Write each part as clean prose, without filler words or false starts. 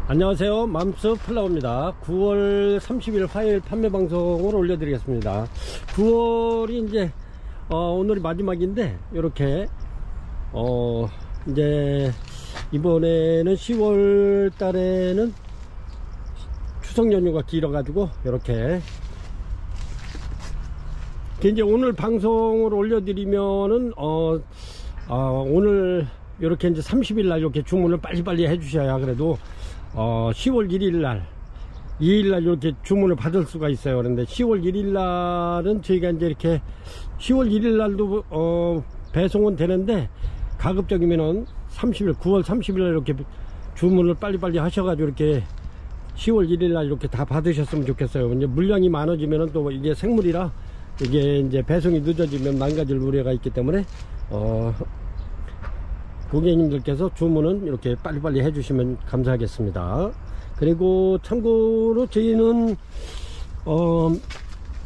안녕하세요. 맘스 플라워입니다. 9월 30일 화요일 판매 방송을 올려드리겠습니다. 9월이 이제 오늘이 마지막인데 이렇게 이제 이번에는 10월 달에는 추석 연휴가 길어가지고 이렇게 이제 오늘 방송을 올려드리면은 오늘 이렇게 이제 30일 날 이렇게 주문을 빨리빨리 해주셔야 그래도 10월 1일 날 2일 날 이렇게 주문을 받을 수가 있어요. 그런데 10월 1일 날은 저희가 이제 이렇게 10월 1일 날도 배송은 되는데 가급적이면은 30일 9월 30일 날 이렇게 주문을 빨리빨리 하셔가지고 이렇게 10월 1일 날 이렇게 다 받으셨으면 좋겠어요. 이제 물량이 많아지면은 또 이게 생물이라 이게 이제 배송이 늦어지면 망가질 우려가 있기 때문에 고객님들께서 주문은 이렇게 빨리빨리 해주시면 감사하겠습니다. 그리고 참고로 저희는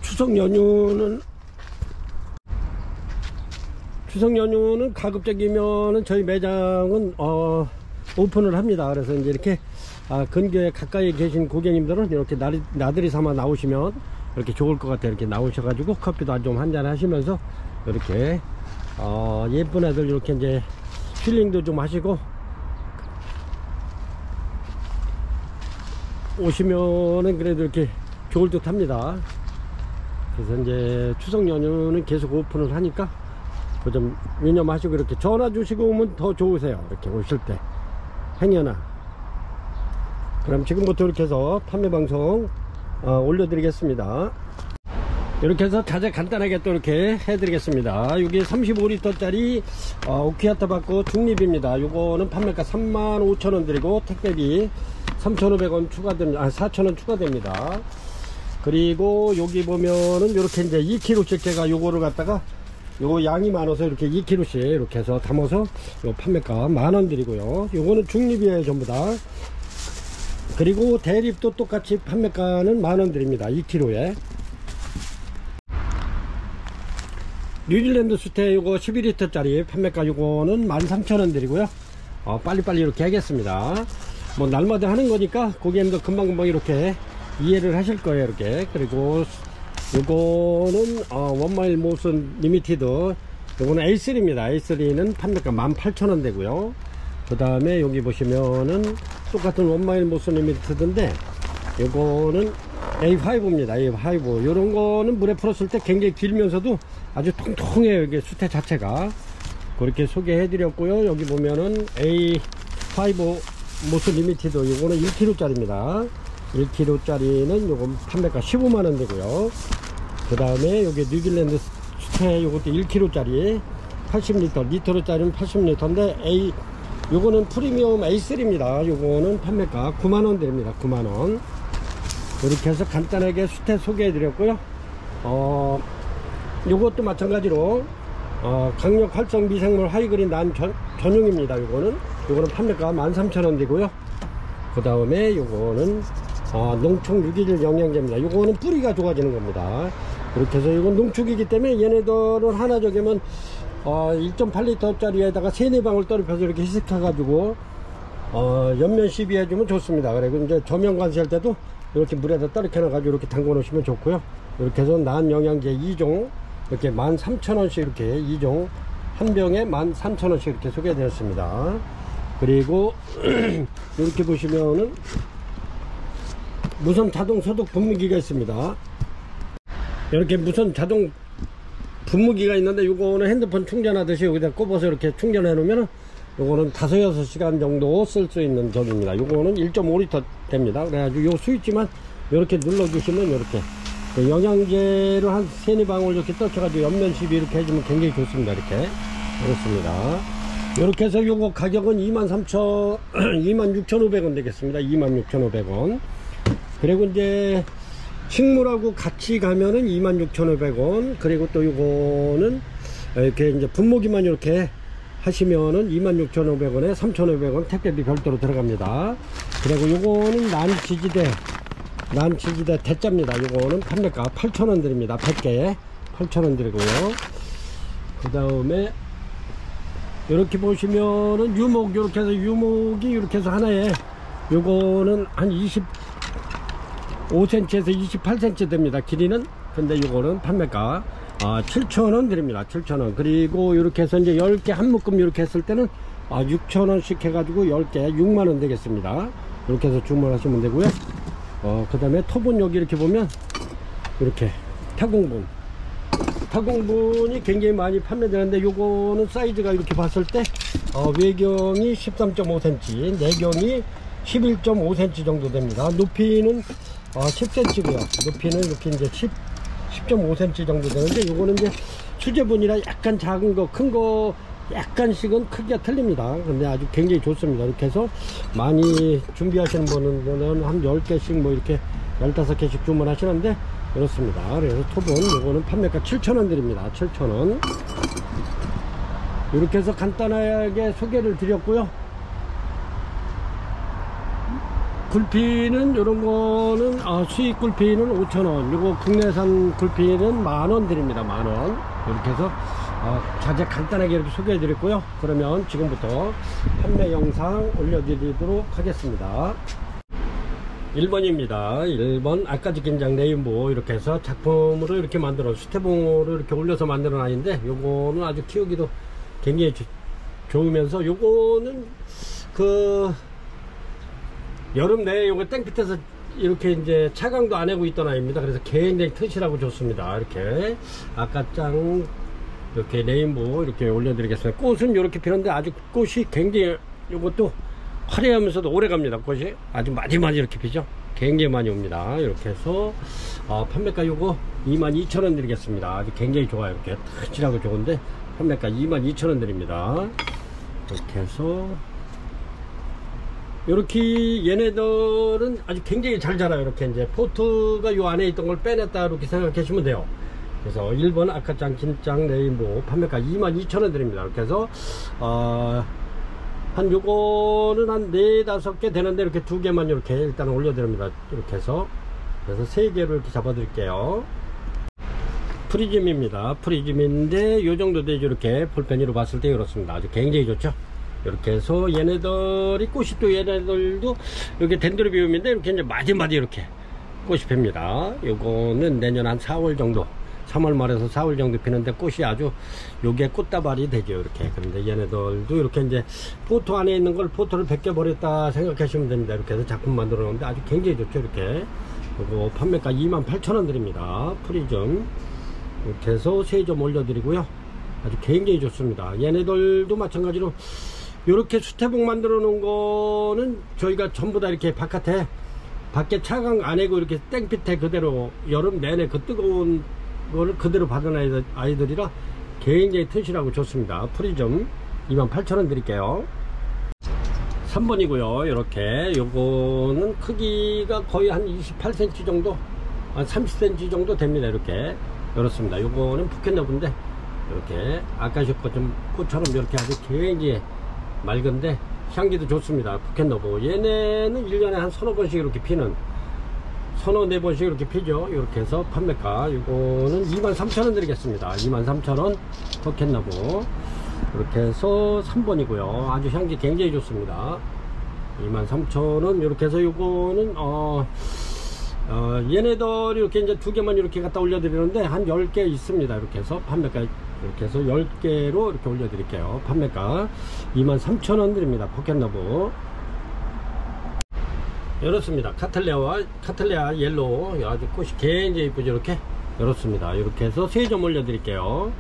추석 연휴는 가급적이면은 저희 매장은 오픈을 합니다. 그래서 이제 이렇게 근교에 가까이 계신 고객님들은 이렇게 나들이 삼아 나오시면 이렇게 좋을 것 같아요. 이렇게 나오셔가지고 커피도 좀 한잔 하시면서 이렇게 예쁜 애들 이렇게 이제 힐링도 좀 하시고 오시면은 그래도 이렇게 좋을 듯 합니다. 그래서 이제 추석 연휴는 계속 오픈을 하니까 그 좀 유념하시고 이렇게 전화 주시고 오면 더 좋으세요. 이렇게 오실 때 행여나. 그럼 지금부터 이렇게 해서 판매 방송 올려드리겠습니다. 이렇게 해서 자재 간단하게 또 이렇게 해드리겠습니다. 여기 35L 짜리 오키아타 받고 중립입니다. 요거는 판매가 35,000원 드리고 택배비 3,500원 추가됩니다. 4,000원 추가됩니다. 그리고 여기 보면은 이렇게 이제 2kg씩 제가 요거를 갖다가 요 양이 많아서 이렇게 2kg씩 이렇게 해서 담아서 요 판매가 10,000원 드리고요. 요거는 중립이에요 전부 다. 그리고 대립도 똑같이 판매가는 10,000원 드립니다. 2kg에. 뉴질랜드 수태 요거 11L 짜리 판매가 요거는 13,000원 드리고요. 빨리빨리 이렇게 하겠습니다. 뭐 날마다 하는 거니까 고객님도 금방금방 이렇게 이해를 하실 거예요. 이렇게. 그리고 요거는 원마일 모션 리미티드 요거는 A3입니다. A3는 판매가 18,000원 되고요. 그 다음에 여기 보시면은 똑같은 원마일 모션 리미티드인데 요거는 A5입니다. A5 요런 거는 물에 풀었을 때 굉장히 길면서도 아주 통통해요. 이게 수태 자체가. 그렇게 소개해 드렸고요. 여기 보면은 A5 모스 리미티드 요거는 1kg 짜리입니다. 1kg 짜리는 요건 판매가 150,000원 되고요. 그 다음에 여기 뉴질랜드 수태 요것도 1kg 짜리 80L 리터로 짜리는 80L인데 요거는 프리미엄 A3입니다. 요거는 판매가 90,000원 드립니다. 90,000원. 이렇게 해서 간단하게 수태 소개해 드렸고요. 요것도 마찬가지로 강력 활성 미생물 하이그린 난 전용입니다. 요거는 판매가 13,000원 되고요. 그 다음에 요거는 농축 유기질 영양제입니다. 요거는 뿌리가 좋아지는 겁니다. 이렇게 해서 이건 농축이기 때문에 얘네들은 하나 저기면 1.8L 짜리에다가 3-4방울 떨어져서 이렇게 희석해 가지고 옆면 시비해 주면 좋습니다. 그리고 이제 저면 관시할 때도 이렇게 물에다 떨어져 놔가지고 이렇게 담궈 놓으시면 좋고요. 이렇게 해서 난 영양제 2종 이렇게 13,000원씩 이렇게 2종 한 병에 13,000원씩 이렇게 소개해 드렸습니다. 그리고 이렇게 보시면은 무선 자동 소독 분무기가 있습니다. 이렇게 무선 자동 분무기가 있는데 요거는 핸드폰 충전하듯이 여기다 꼽아서 이렇게 충전해 놓으면 요거는 5-6시간 정도 쓸 수 있는 적입니다. 요거는 1.5L 됩니다. 그래가지고 요 스위치만 이렇게 눌러주시면 이렇게 영양제를 한 3-4방울 이렇게 떠쳐가지고 옆면 시비 이렇게 해주면 굉장히 좋습니다. 이렇게 그렇습니다. 이렇게 해서 요거 가격은 26,500원 되겠습니다. 26,500원. 그리고 이제 식물하고 같이 가면은 26,500원. 그리고 또 요거는 이렇게 이제 분무기만 이렇게 하시면은 26,500원에 3,500원 택배비 별도로 들어갑니다. 그리고 요거는 난지지대 대짜입니다. 요거는 판매가 8,000원 드립니다. 100개에 8,000원 드리고요. 그 다음에 이렇게 보시면은 유목, 이렇게 해서 유목이 이렇게 해서 하나에 요거는 한 25cm에서 28cm 됩니다, 길이는. 근데 요거는 판매가 7,000원 드립니다. 7,000원. 그리고 이렇게 해서 이제 10개 한 묶음 이렇게 했을 때는 6,000원씩 해가지고 10개 6만원 되겠습니다. 이렇게 해서 주문하시면 되고요. 그 다음에 토분 여기 이렇게 보면 이렇게 타공분이 굉장히 많이 판매되는데, 요거는 사이즈가 이렇게 봤을 때 외경이 13.5cm, 내경이 11.5cm 정도 됩니다. 높이는 10cm고요. 높이는 이렇게 이제 10.5cm 정도 되는데, 요거는 이제 수제분이라 약간 작은 거, 큰 거 약간씩은 크기가 틀립니다. 근데 아주 굉장히 좋습니다. 이렇게 해서 많이 준비하시는 분은 한 10개씩 뭐 이렇게 15개씩 주문하시는데 그렇습니다. 그래서 톱은 요거는 판매가 7,000원 드립니다. 7,000원. 이렇게 해서 간단하게 소개를 드렸고요. 굴피는 요런 거는 수입 굴피는 5,000원, 요거 국내산 굴피는 만원 드립니다. 만원. 이렇게 해서 자재 간단하게 이렇게 소개해 드렸고요. 그러면 지금부터 판매 영상 올려드리도록 하겠습니다. 1번입니다. 1번 아까지 긴장 레인보우, 이렇게 해서 작품으로 이렇게 만들어 수태봉으로 이렇게 올려서 만들어 놨는데, 요거는 아주 키우기도 굉장히 좋으면서, 요거는 여름 내에 요거 땡빛에서 이렇게 이제 차광도 안 해고 있던 아이입니다. 그래서 굉장히 튼실하고 좋습니다. 이렇게 아까짱 이렇게 레인보우 이렇게 올려드리겠습니다. 꽃은 이렇게 피는데 아주 꽃이 굉장히, 요것도 화려하면서도 오래 갑니다. 꽃이 아주 마지막에 이렇게 피죠. 굉장히 많이 옵니다. 이렇게 해서 판매가 요거 22,000원 드리겠습니다. 아주 굉장히 좋아요. 이렇게 튼실하고 좋은데 판매가 22,000원 드립니다. 이렇게 해서 이렇게 얘네들은 아주 굉장히 잘 자라요. 이렇게 이제 포트가 요 안에 있던 걸 빼냈다 이렇게 생각하시면 돼요. 그래서 1번 아까짱 긴짱 레인보우 판매가 22,000원 드립니다. 이렇게 해서 한 요거는 한 4-5개 되는데 이렇게 2개만 이렇게 일단 올려드립니다. 이렇게 해서 그래서 3개로 이렇게 잡아 드릴게요. 프리즘입니다. 프리즘인데 요 정도 되죠. 이렇게 볼펜으로 봤을 때 그렇습니다. 아주 굉장히 좋죠. 이렇게 해서 얘네들이 꽃이 또 얘네들도 이렇게 덴드로비움인데 이렇게 이제 마디마디 이렇게 꽃이 핍니다. 요거는 내년 한 4월 정도, 3월 말에서 4월 정도 피는데 꽃이 아주 요게 꽃다발이 되죠. 이렇게. 그런데 얘네들도 이렇게 이제 포토 안에 있는 걸 포토를 벗겨 버렸다 생각하시면 됩니다. 이렇게 해서 작품 만들어 놓는데 아주 굉장히 좋죠. 이렇게. 요거 판매가 28,000원 드립니다. 프리즘. 이렇게 해서 3점 올려드리고요. 아주 굉장히 좋습니다. 얘네들도 마찬가지로 이렇게 수태봉 만들어 놓은 거는 저희가 전부 다 이렇게 밖에 밖에 차광 안 해고 이렇게 땡빛에 그대로 여름 내내 그 뜨거운 거를 그대로 받은 아이들이라 굉장히 튼실하고 좋습니다. 프리즘 28,000원 드릴게요. 3번이고요. 이렇게 요거는 크기가 거의 한 28cm 정도, 한 30cm 정도 됩니다. 이렇게 그렇습니다. 요거는 푸켓너브인데 이렇게 아까시 꽃처럼 이렇게 아주 굉장히 맑은데 향기도 좋습니다. 푸켓너브 얘네는 1년에 한 3-4번씩 이렇게 피는, 3-4번씩 이렇게 피죠. 이렇게 해서 판매가 요거는 23,000원 드리겠습니다. 23,000원 푸켓너브. 이렇게 해서 3번이고요. 아주 향기 굉장히 좋습니다. 23,000원. 이렇게 해서 요거는 얘네들이 이렇게 이제 2개만 이렇게 갖다 올려드리는데 한 10개 있습니다. 이렇게 해서 판매가 이렇게 해서 10개로 이렇게 올려드릴게요. 판매가 23,000원 드립니다. 포켓너브. 이렇습니다. 카틀레아 옐로우 아주 꽃이 굉장히 이쁘죠. 이렇게 이렇습니다. 이렇게 해서 3점 올려드릴게요.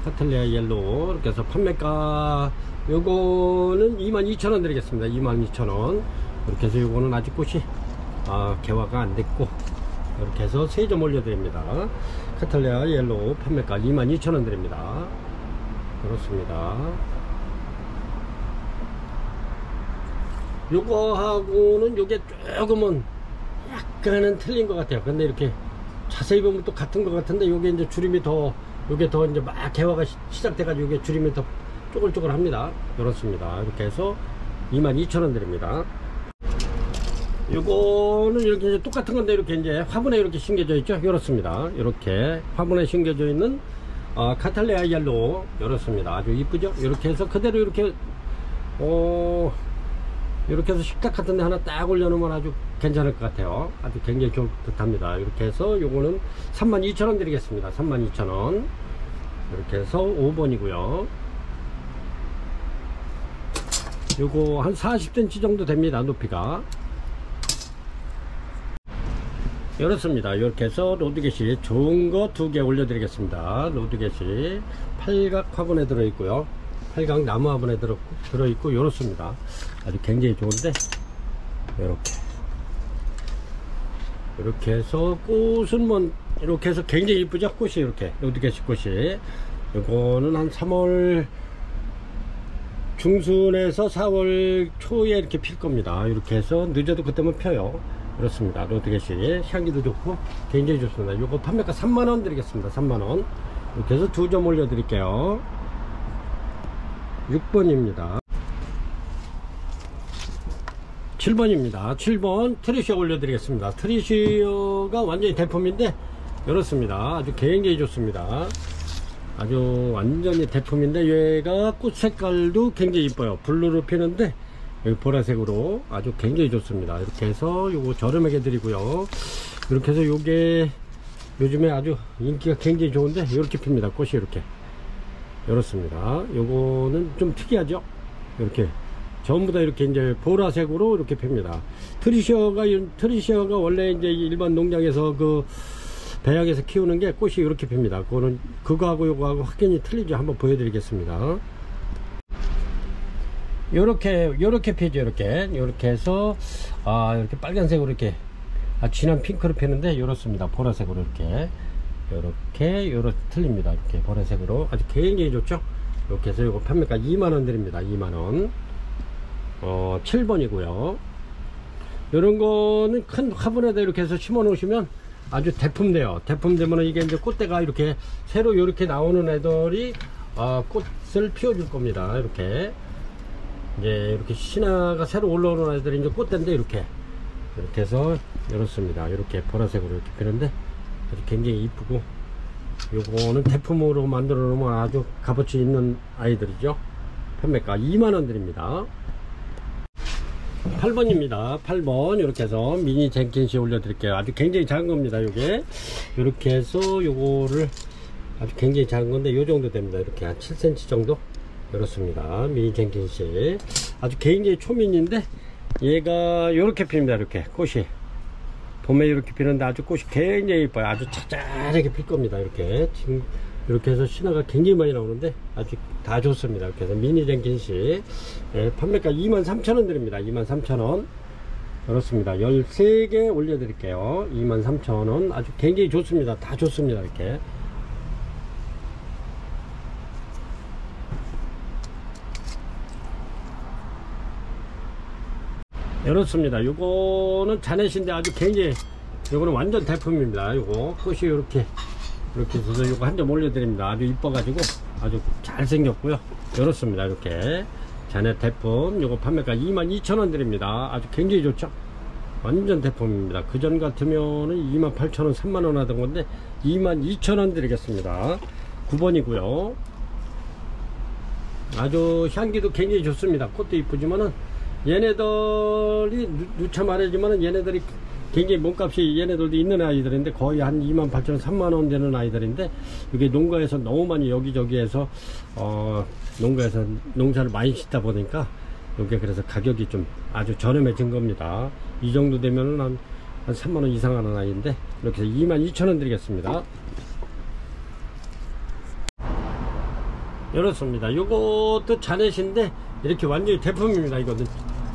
카틀레아 옐로우. 이렇게 해서 판매가 요거는 22,000원 드리겠습니다. 22,000원. 이렇게 해서 요거는 아직 꽃이 개화가 안 됐고 이렇게 해서 3점 올려드립니다. 카탈레아 옐로우 판매가 22,000원 드립니다. 그렇습니다. 요거하고는 요게 조금은 약간은 틀린 것 같아요. 근데 이렇게 자세히 보면 또 같은 것 같은데 요게 이제 주림이 더, 요게 더 이제 막 개화가 시작돼가지고 요게 주림이 더 쪼글쪼글 합니다. 그렇습니다. 이렇게 해서 22,000원 드립니다. 요거는 이렇게 이제 똑같은 건데 이렇게 이제 화분에 이렇게 심겨져 있죠. 이렇습니다. 이렇게 화분에 심겨져 있는 카탈레아 옐로우. 이렇습니다. 아주 이쁘죠. 이렇게 해서 그대로 이렇게 이렇게 해서 식탁 같은 데 하나 딱 올려놓으면 아주 괜찮을 것 같아요. 아주 굉장히 좋을 듯 합니다. 이렇게 해서 요거는 32,000원 드리겠습니다. 32,000원. 이렇게 해서 5번이고요. 요거 한 40cm 정도 됩니다. 높이가. 이렇습니다. 이렇게 해서 로드겟이 좋은 거 2개 올려드리겠습니다. 로드겟이 팔각 화분에 들어있고요. 팔각 나무 화분에 들어있고 이렇습니다. 아주 굉장히 좋은데 이렇게 해서 꽃은 뭐 이렇게 해서 굉장히 이쁘죠. 꽃이 이렇게 로드겟이 꽃이 이거는 한 3월 중순에서 4월 초에 이렇게 필 겁니다. 이렇게 해서 늦어도 그때면 펴요. 그렇습니다. 로드겟이 향기도 좋고 굉장히 좋습니다. 요거 판매가 3만원 드리겠습니다. 3만원. 이렇게 해서 2점 올려 드릴게요. 6번입니다 7번입니다 7번 트리시어 올려 드리겠습니다. 트리시어가 완전히 대품인데 이렇습니다. 아주 굉장히 좋습니다. 아주 완전히 대품인데 얘가 꽃 색깔도 굉장히 이뻐요. 블루로 피는데 여기 보라색으로 아주 굉장히 좋습니다. 이렇게 해서 요거 저렴하게 드리고요. 이렇게 해서 요게 요즘에 아주 인기가 굉장히 좋은데 이렇게 핍니다. 꽃이 이렇게 이렇습니다. 요거는 좀 특이하죠. 이렇게 전부 다 이렇게 이제 보라색으로 이렇게 핍니다. 트리시어가 원래 이제 일반 농장에서 그 배양에서 키우는 게 꽃이 이렇게 핍니다. 그거는 그거하고 요거하고 확연히 틀리죠. 한번 보여드리겠습니다. 요렇게 피죠. 요렇게 해서 이렇게 빨간색으로 이렇게 진한 핑크로 피는데 이렇습니다. 보라색으로 이렇게 틀립니다. 이렇게 보라색으로 아주 굉장히 좋죠. 이렇게 해서 요거 판매가 2만원 드립니다. 2만원. 7번이고요 요런 거는 큰 화분에다 이렇게 해서 심어 놓으시면 아주 대품돼요. 대품되면 이게 이제 꽃대가 이렇게 새로 이렇게 나오는 애들이 꽃을 피워줄 겁니다. 이렇게 이제 이렇게 신화가 새로 올라오는 애들이 이제 꽃대인데 이렇게 해서 이렇습니다. 이렇게 보라색으로 이렇게 피는데 아주 굉장히 이쁘고 요거는 대품으로 만들어 놓으면 아주 값어치 있는 아이들이죠. 판매가 2만원 드립니다. 8번입니다. 8번 이렇게 해서 미니 젠킨시 올려 드릴게요. 아주 굉장히 작은 겁니다. 요게 이렇게 해서 요거를 아주 굉장히 작은 건데 요 정도 됩니다. 이렇게 한 7cm 정도 이렇습니다. 미니 젠킨시 아주 굉장히 초민인데 얘가 이렇게 핍니다. 이렇게 꽃이 봄에 이렇게 피는데 아주 꽃이 굉장히 예뻐요. 아주 자잘하게 필 겁니다. 이렇게 지금 이렇게 해서 신화가 굉장히 많이 나오는데 아주 다 좋습니다. 이렇게 해서 미니 젠킨시 판매가 23,000원 드립니다. 23,000원 그렇습니다. 13개 올려 드릴게요. 23,000원 아주 굉장히 좋습니다. 다 좋습니다. 이렇게 이렇습니다. 요거는 자넷인데 아주 굉장히 요거는 완전 대품입니다. 요거 꽃이 이렇게 해서 요거 한 점 올려드립니다. 아주 이뻐가지고 아주 잘생겼고요. 이렇습니다. 이렇게 자넷 대품 요거 판매가 22,000원 드립니다. 아주 굉장히 좋죠. 완전 대품입니다. 그전 같으면은 28,000원 3만원 하던 건데 22,000원 드리겠습니다. 9번이고요 아주 향기도 굉장히 좋습니다. 꽃도 이쁘지만은 얘네들이 누차 말하지만은 얘네들이 굉장히 몸값이 얘네들도 있는 아이들인데 거의 한 28,000원 3만원 되는 아이들인데 이게 농가에서 너무 많이 여기저기에서 농가에서 농사를 많이 짓다 보니까 이게 그래서 가격이 좀 아주 저렴해진 겁니다. 이 정도 되면은 한 3만원 이상 하는 아이인데 이렇게 해서 22,000원 드리겠습니다. 이렇습니다. 요것도 자넷인데 이렇게 완전히 대품입니다. 이거는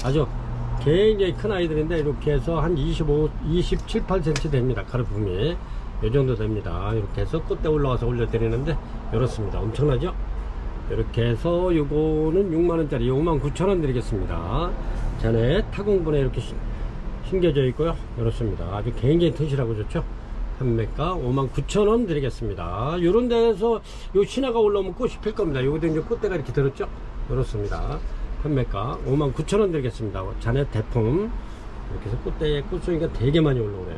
아주 굉장히 큰 아이들인데 이렇게 해서 한 27, 8cm 됩니다. 가르품이 이 정도 됩니다. 이렇게 해서 끝에 올라와서 올려드리는데 이렇습니다. 엄청나죠? 이렇게 해서 요거는 6만원짜리 59,000원 드리겠습니다. 자네 타공분에 이렇게 심겨져 있고요. 이렇습니다. 아주 굉장히 튼실하고 좋죠? 판매가 59,000원 드리겠습니다. 요런 데서 요 신화가 올라오면 꽃이 필 겁니다. 여기도 이제 꽃대가 이렇게 들었죠? 이렇습니다. 판매가 59,000원 드리겠습니다. 자네 대품 이렇게 해서 꽃대에 꽃송이가 되게 많이 올라오네요.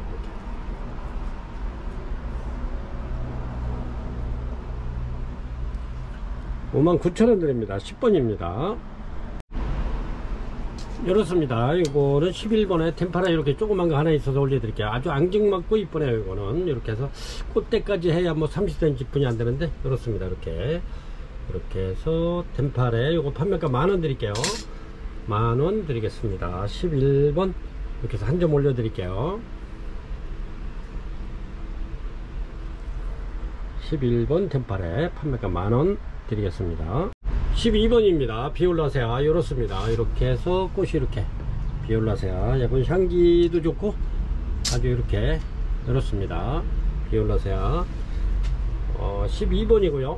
이렇게. 59,000원 드립니다. 10번입니다. 이렇습니다. 이거는 11번에 템파라 이렇게 조그만 거 하나 있어서 올려드릴게요. 아주 앙증맞고 이쁘네요. 이거는 이렇게 해서 꽃대까지 해야 뭐 30cm 분이 안 되는데 이렇습니다. 이렇게 해서 템파레 요거 판매가 10,000원 드릴게요. 10,000원 드리겠습니다. 11번 이렇게 해서 한 점 올려드릴게요. 11번 템파레 판매가 10,000원 드리겠습니다. 12번입니다. 비올라세아 이렇습니다. 이렇게 해서 꽃이 이렇게 비올라세아 약간 향기도 좋고 아주 이렇게 이렇습니다. 비올라세아 12번이고요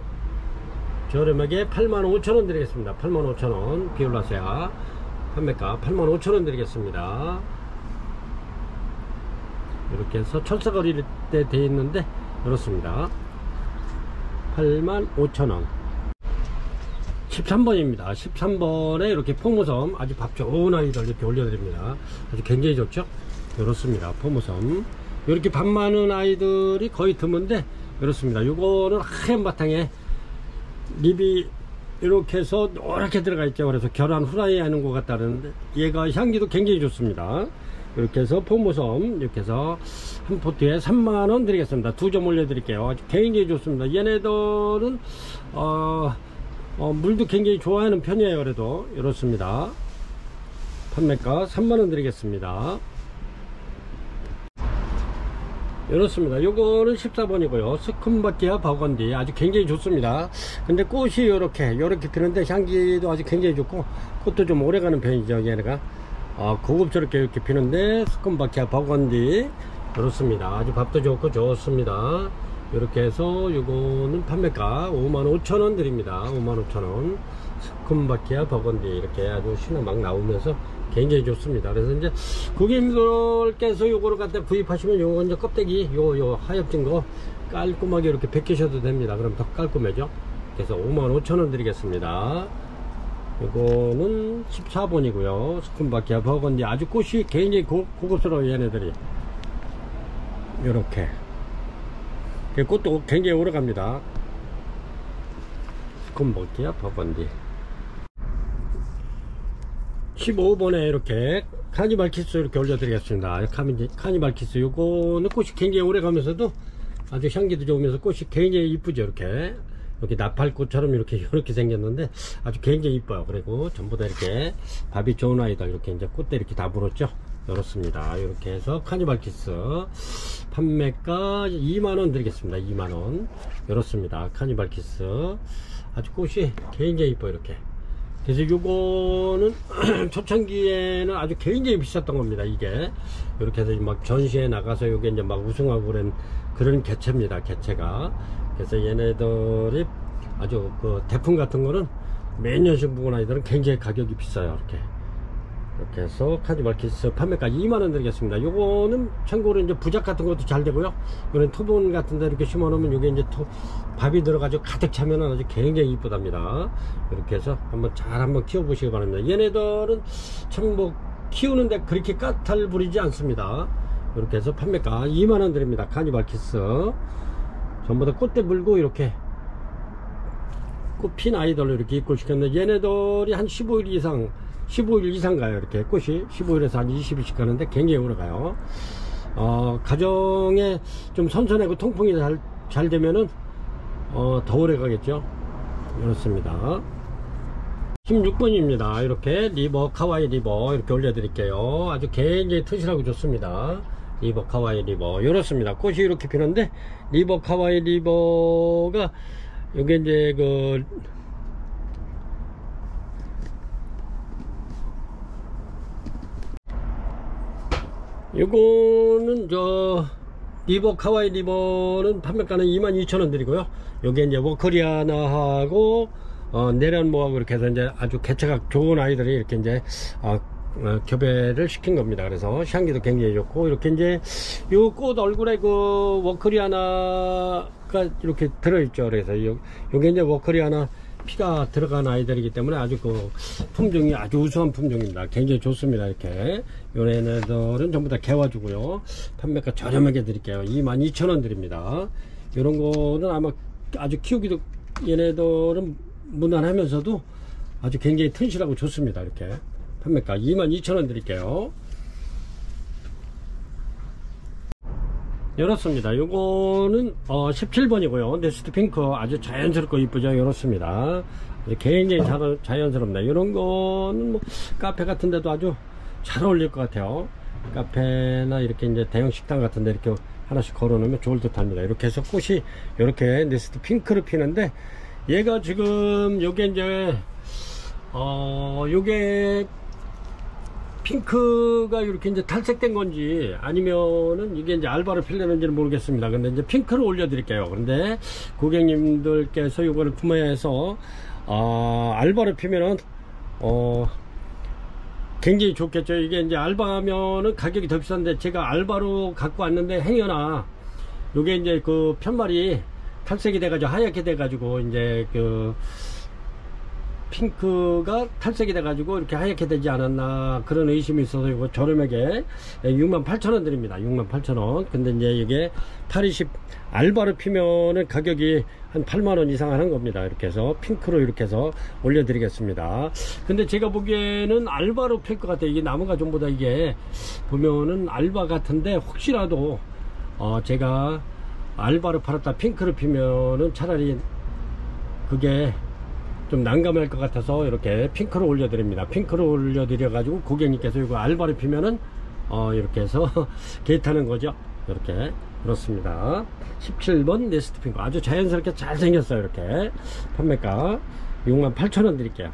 저렴하게 85,000원 드리겠습니다. 85,000원 비올라세아 판매가 85,000원 드리겠습니다. 이렇게 해서 철사거리 때 돼 있는데 이렇습니다. 85,000원. 13번입니다. 13번에 이렇게 포무섬 아주 밥 좋은 아이들 이렇게 올려드립니다. 아주 굉장히 좋죠? 이렇습니다. 포무섬. 이렇게 밥 많은 아이들이 거의 드문데 이렇습니다. 요거는 하얀 바탕에 립이 이렇게 해서 노랗게 들어가 있죠. 그래서 계란 후라이 하는 것 같다는데 얘가 향기도 굉장히 좋습니다. 이렇게 해서 포무섬 이렇게 해서 한 포트에 30,000원 드리겠습니다. 2점 올려드릴게요. 아주 굉장히 좋습니다. 얘네들은 물도 굉장히 좋아하는 편이에요. 그래도 이렇습니다. 판매가 30,000원 드리겠습니다. 이렇습니다. 요거는 14번이고요 스쿤바키아 버건디 아주 굉장히 좋습니다. 근데 꽃이 요렇게 피는데 향기도 아주 굉장히 좋고 꽃도 좀 오래가는 편이죠. 얘네가 고급스럽게 이렇게 피는데 스쿤바키아 버건디 이렇습니다. 아주 밥도 좋고 좋습니다. 이렇게 해서 요거는 판매가 55,000원 드립니다. 55,000원 스쿤바키아 버건디 이렇게 아주 신화 막 나오면서 굉장히 좋습니다. 그래서 이제 고객님들께서 요거를 갖다 구입하시면 요거 이제 껍데기 요 하엽진 거 깔끔하게 이렇게 벗기셔도 됩니다. 그럼 더 깔끔해져. 그래서 55,000원 드리겠습니다. 요거는 14번이고요 스쿤바키아 버건디 아주 꽃이 굉장히 고급스러워요. 얘네들이 요렇게 꽃도 굉장히 오래 갑니다. 스쿤바키아 버건디 15번에 이렇게 카니발 키스 이렇게 올려드리겠습니다. 카니발 키스 요거는 꽃이 굉장히 오래 가면서도 아주 향기도 좋으면서 꽃이 굉장히 이쁘죠. 이렇게 나팔꽃처럼 이렇게 생겼는데 아주 굉장히 이뻐요. 그리고 전부 다 이렇게 밥이 좋은 아이들 이렇게 이제 꽃대 이렇게 다 물었죠. 이렇습니다. 이렇게 해서 카니발 키스 판매가 20,000원 드리겠습니다. 20,000원 이렇습니다. 카니발 키스 아주 꽃이 굉장히 이뻐요. 이렇게 그래서 요거는 초창기에는 아주 굉장히 비쌌던 겁니다. 이게 이렇게 해서 막 전시에 나가서 요게 이제 막 우승하고 그런 개체입니다. 개체가 그래서 얘네들이 아주 그 대품 같은 거는 몇 년씩 묵은 아이들은 굉장히 가격이 비싸요. 이렇게 해서 카니발 키스 판매가 20,000원 드리겠습니다. 요거는 참고로 이제 부작 같은 것도 잘 되고요. 이런 토분 같은 데 이렇게 심어 놓으면 요게 이제 밥이 들어가지고 가득 차면은 아주 굉장히 이쁘답니다. 이렇게 해서 한번 키워 보시기 바랍니다. 얘네들은 참 뭐 키우는데 그렇게 까탈 부리지 않습니다. 이렇게 해서 판매가 20,000원 드립니다. 카니발 키스 전부 다 꽃대 물고 이렇게 꽃핀 아이들로 이렇게 입고 시켰는데 얘네들이 한 15일 이상 가요. 이렇게 꽃이 15일에서 한 20일씩 가는데 굉장히 오래 가요. 가정에 좀 선선하고 통풍이 잘 되면은 더 오래 가겠죠. 이렇습니다. 16번입니다. 이렇게 리버 카와이 리버 이렇게 올려드릴게요. 아주 굉장히 튼실하고 좋습니다. 리버 카와이 리버 이렇습니다. 꽃이 이렇게 피는데 리버 카와이 리버가 여기 이제 요거는 리버 카와이 리버는 판매가는 22,000원 드리고요. 요게 이제 워커리아나하고 네란모하고 이렇게 해서 이제 아주 개체가 좋은 아이들이 이렇게 이제 교배를 시킨 겁니다. 그래서 향기도 굉장히 좋고 이렇게 이제 요 꽃 얼굴에 그 워커리아나가 이렇게 들어있죠. 그래서 요게 이제 워커리아나 피가 들어간 아이들이기 때문에 아주 그 품종이 아주 우수한 품종입니다. 굉장히 좋습니다. 이렇게 요네들은 전부 다 개와주고요. 판매가 저렴하게 드릴게요. 22,000원 드립니다. 이런 거는 아마 아주 키우기도 얘네들은 무난하면서도 아주 굉장히 튼실하고 좋습니다. 이렇게 판매가 22,000원 드릴게요. 이렇습니다. 요거는 17번이고요 네스트 핑크 아주 자연스럽고 이쁘죠. 이렇습니다. 굉장히 자연스럽네. 이런 거는 뭐 카페 같은 데도 아주 잘 어울릴 것 같아요. 카페나 이렇게 이제 대형 식당 같은 데 이렇게 하나씩 걸어 놓으면 좋을 듯 합니다. 이렇게 해서 꽃이 이렇게 네스트 핑크를 피는데, 얘가 지금 요게 이제 요게 핑크가 이렇게 이제 탈색된 건지 아니면은 이게 이제 알바로 필려는지는 모르겠습니다. 근데 이제 핑크를 올려 드릴게요. 그런데 고객님들께서 이거를 구매해서 알바로 피면은 굉장히 좋겠죠. 이게 이제 알바면은 가격이 더 비싼데, 제가 알바로 갖고 왔는데 행여나 요게 이제 그 편말이 탈색이 돼가지고 하얗게 돼가지고 이제 그 핑크가 탈색이 돼가지고 이렇게 하얗게 되지 않았나 그런 의심이 있어서 이거 저렴하게 68,000원 드립니다. 68,000원. 근데 이제 이게 820 알바로 피면은 가격이 한 8만원 이상 하는 겁니다. 이렇게 해서 핑크로 이렇게 해서 올려드리겠습니다. 근데 제가 보기에는 알바로 필 것 같아요. 이게 나무가 전부 다 이게 보면은 알바 같은데, 혹시라도 제가 알바로 팔았다 핑크를 피면은 차라리 그게 좀 난감할 것 같아서 이렇게 핑크를 올려드립니다. 핑크를 올려드려 가지고 고객님께서 이거 알바를 피면은 이렇게 해서 개타는 거죠. 이렇게. 그렇습니다. 17번 네스트 핑크 아주 자연스럽게 잘 생겼어요. 이렇게 판매가 68,000원 드릴게요.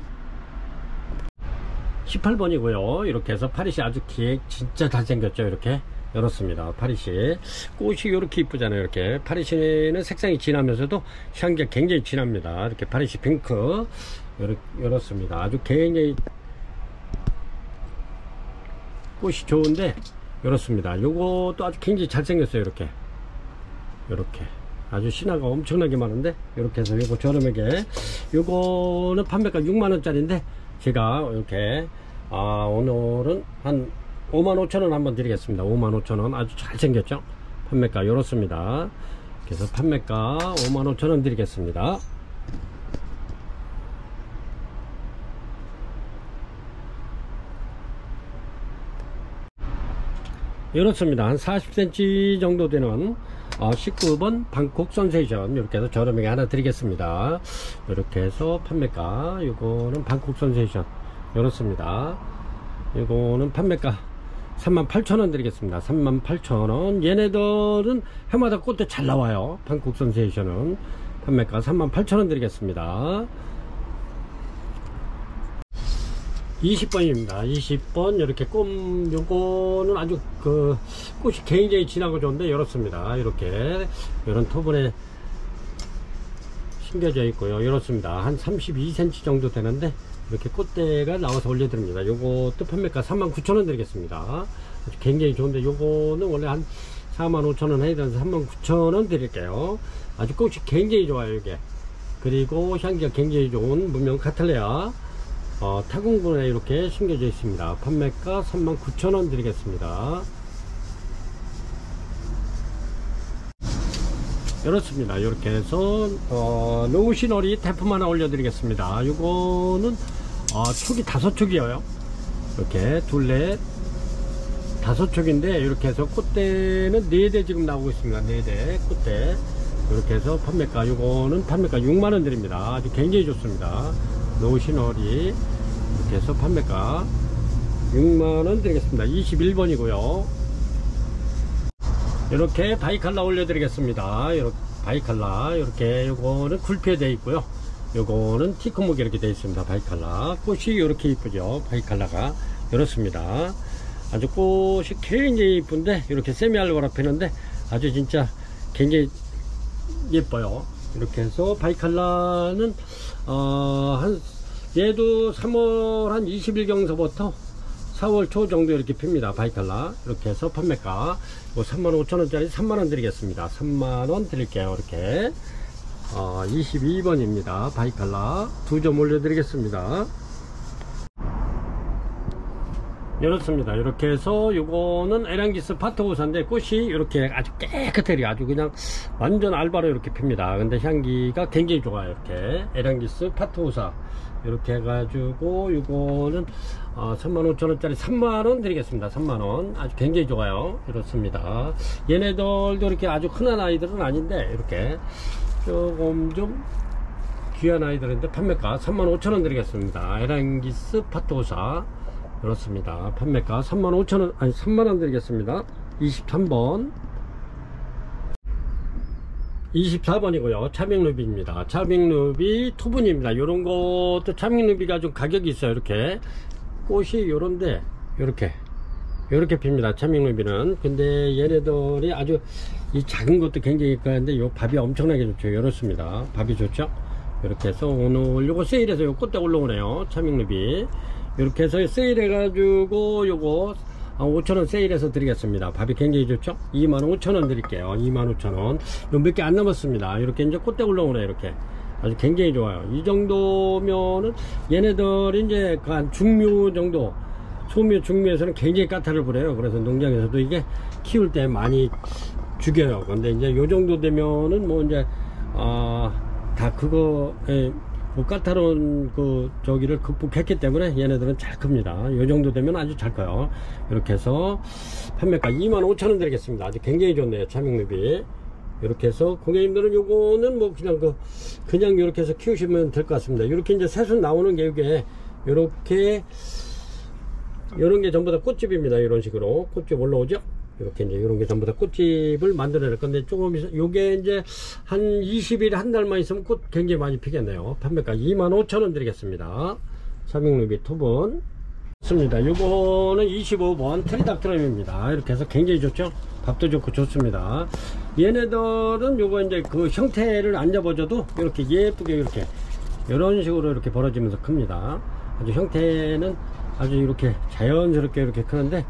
18번이고요 이렇게 해서 파리시 아주 진짜 잘생겼죠. 이렇게 이렇습니다. 파리시 꽃이 이렇게 이쁘잖아요. 이렇게 파리시는 색상이 진하면서도 향기가 굉장히 진합니다. 이렇게 파리시 핑크 이렇습니다. 아주 굉장히 꽃이 좋은데 이렇습니다. 요것도 아주 굉장히 잘생겼어요. 이렇게 아주 신화가 엄청나게 많은데, 이렇게 해서 요거 저렴하게, 요거는 판매가 6만원짜리인데 제가 이렇게 오늘은 한 55,000원 한번 드리겠습니다. 55,000원 아주 잘생겼죠. 판매가 이렇습니다. 그래서 판매가 55,000원 드리겠습니다. 이렇습니다. 한 40cm 정도 되는 19번 방콕 선세이션 이렇게 해서 저렴하게 하나 드리겠습니다. 이렇게 해서 판매가, 이거는 방콕 선세이션 이렇습니다. 이거는 판매가 38,000원 드리겠습니다. 38,000원. 얘네들은 해마다 꽃도 잘 나와요. 방콕 선세이션은 판매가 38,000원 드리겠습니다. 20번입니다. 20번 이렇게 요거는 아주 그 꽃이 굉장히 진하고 좋은데 이렇습니다. 이렇게 이런 토분에 심겨져 있고요. 이렇습니다. 한 32cm 정도 되는데 이렇게 꽃대가 나와서 올려드립니다. 요것도 판매가 39,000원 드리겠습니다. 굉장히 좋은데, 요거는 원래 한 45,000원 해야 되는데 39,000원 드릴게요. 아주 꽃이 굉장히 좋아요. 이게 그리고 향기가 굉장히 좋은 문명 카틀레아 타공분에 이렇게 심겨져 있습니다. 판매가 39,000원 드리겠습니다. 이렇습니다. 이렇게 해서 노우시너리 태풍 하나 올려드리겠습니다. 요거는 촉이 5촉이에요. 이렇게 둘레 5촉인데 이렇게 해서 꽃대는 4대 지금 나오고 있습니다. 4대 꽃대. 이렇게 해서 판매가, 요거는 판매가 6만원 드립니다. 아주 굉장히 좋습니다. 노우시너리 이렇게 해서 판매가 6만원 드리겠습니다. 21번이고요 이렇게 바이칼라 올려드리겠습니다. 이렇게 바이칼라, 이렇게 요거는 굴피에 되어 있고요. 요거는 티크목이 이렇게 되어 있습니다. 바이칼라 꽃이 이렇게 이쁘죠. 바이칼라가 이렇습니다. 아주 꽃이 굉장히 이쁜데, 이렇게 세미알로라 피는데 아주 진짜 굉장히 예뻐요. 이렇게 해서 바이칼라는 얘도 3월 한 20일경서부터 4월 초 정도 이렇게 핍니다. 바이칼라. 이렇게 해서 판매가 35,000원짜리 3만원 드리겠습니다. 3만원 드릴게요. 이렇게 22번입니다. 바이칼라 2점 올려드리겠습니다. 이렇습니다. 이렇게 해서 요거는 에랑기스 파트호사인데 꽃이 이렇게 아주 깨끗해요. 아주 그냥 완전 알바로 이렇게 핍니다. 근데 향기가 굉장히 좋아요. 이렇게 에랑기스 파트호사 이렇게 해가지고 요거는 35,000원짜리 3만원 드리겠습니다. 3만원. 아주 굉장히 좋아요. 이렇습니다. 얘네들도 이렇게 아주 흔한 아이들은 아닌데 이렇게 조금 좀 귀한 아이들인데 판매가 35,000원 드리겠습니다. 에랑기스 파토사 이렇습니다. 판매가 35,000원, 아니 3만원 드리겠습니다. 23번 24번이고요 차밍루비입니다. 차밍루비 투분입니다. 요런 것도 차밍루비가 좀 가격이 있어요. 이렇게 꽃이 요런데 요렇게 핍니다. 차밍루비는. 근데 얘네들이 아주 이 작은 것도 굉장히 있는데 요 밥이 엄청나게 좋죠. 이렇습니다. 밥이 좋죠. 이렇게 해서 오늘 요거 세일해서 요 꽃대 올라오네요. 차밍루비 이렇게 해서 세일해 가지고 요거 5,000원 세일해서 드리겠습니다. 밥이 굉장히 좋죠. 25,000원 드릴게요. 25,000원. 요 몇 개 안 남았습니다. 이렇게 이제 꽃대 올라오네. 이렇게 아주 굉장히 좋아요. 이 정도면은 얘네들이 이제 한 중묘 정도, 소묘 중묘에서는 굉장히 까탈을 부려요. 그래서 농장에서도 이게 키울 때 많이 죽여요. 근데 이제 요 정도 되면은 뭐 이제 다 그거 뭐 까탈온 그 저기를 극복했기 때문에 얘네들은 잘 큽니다. 요 정도 되면 아주 잘 커요. 이렇게 해서 판매가 25,000원 드리겠습니다. 아주 굉장히 좋네요. 차밍루비. 이렇게 해서 고객님들은 요거는 뭐 그냥 이렇게 해서 키우시면 될 것 같습니다. 이렇게 이제 새순 나오는 게 이게 요렇게 요런 게 전부 다 꽃집입니다. 이런 식으로 꽃집 올라오죠. 이렇게 이제 이런 게 전부 다 꽃집을 만들어낼 건데 조금 요게 이제 한 20일 한 달만 있으면 꽃 굉장히 많이 피겠네요. 판매가 25,000원 드리겠습니다. 차밍루비 투분 좋습니다. 요거는 25번 트리닥트럼입니다. 이렇게 해서 굉장히 좋죠. 밥도 좋고 좋습니다. 얘네들은 요거 이제 그 형태를 안 잡아줘도 이렇게 예쁘게 이렇게 이런 식으로 이렇게 벌어지면서 큽니다. 아주 형태는 아주 이렇게 자연스럽게 이렇게 크는데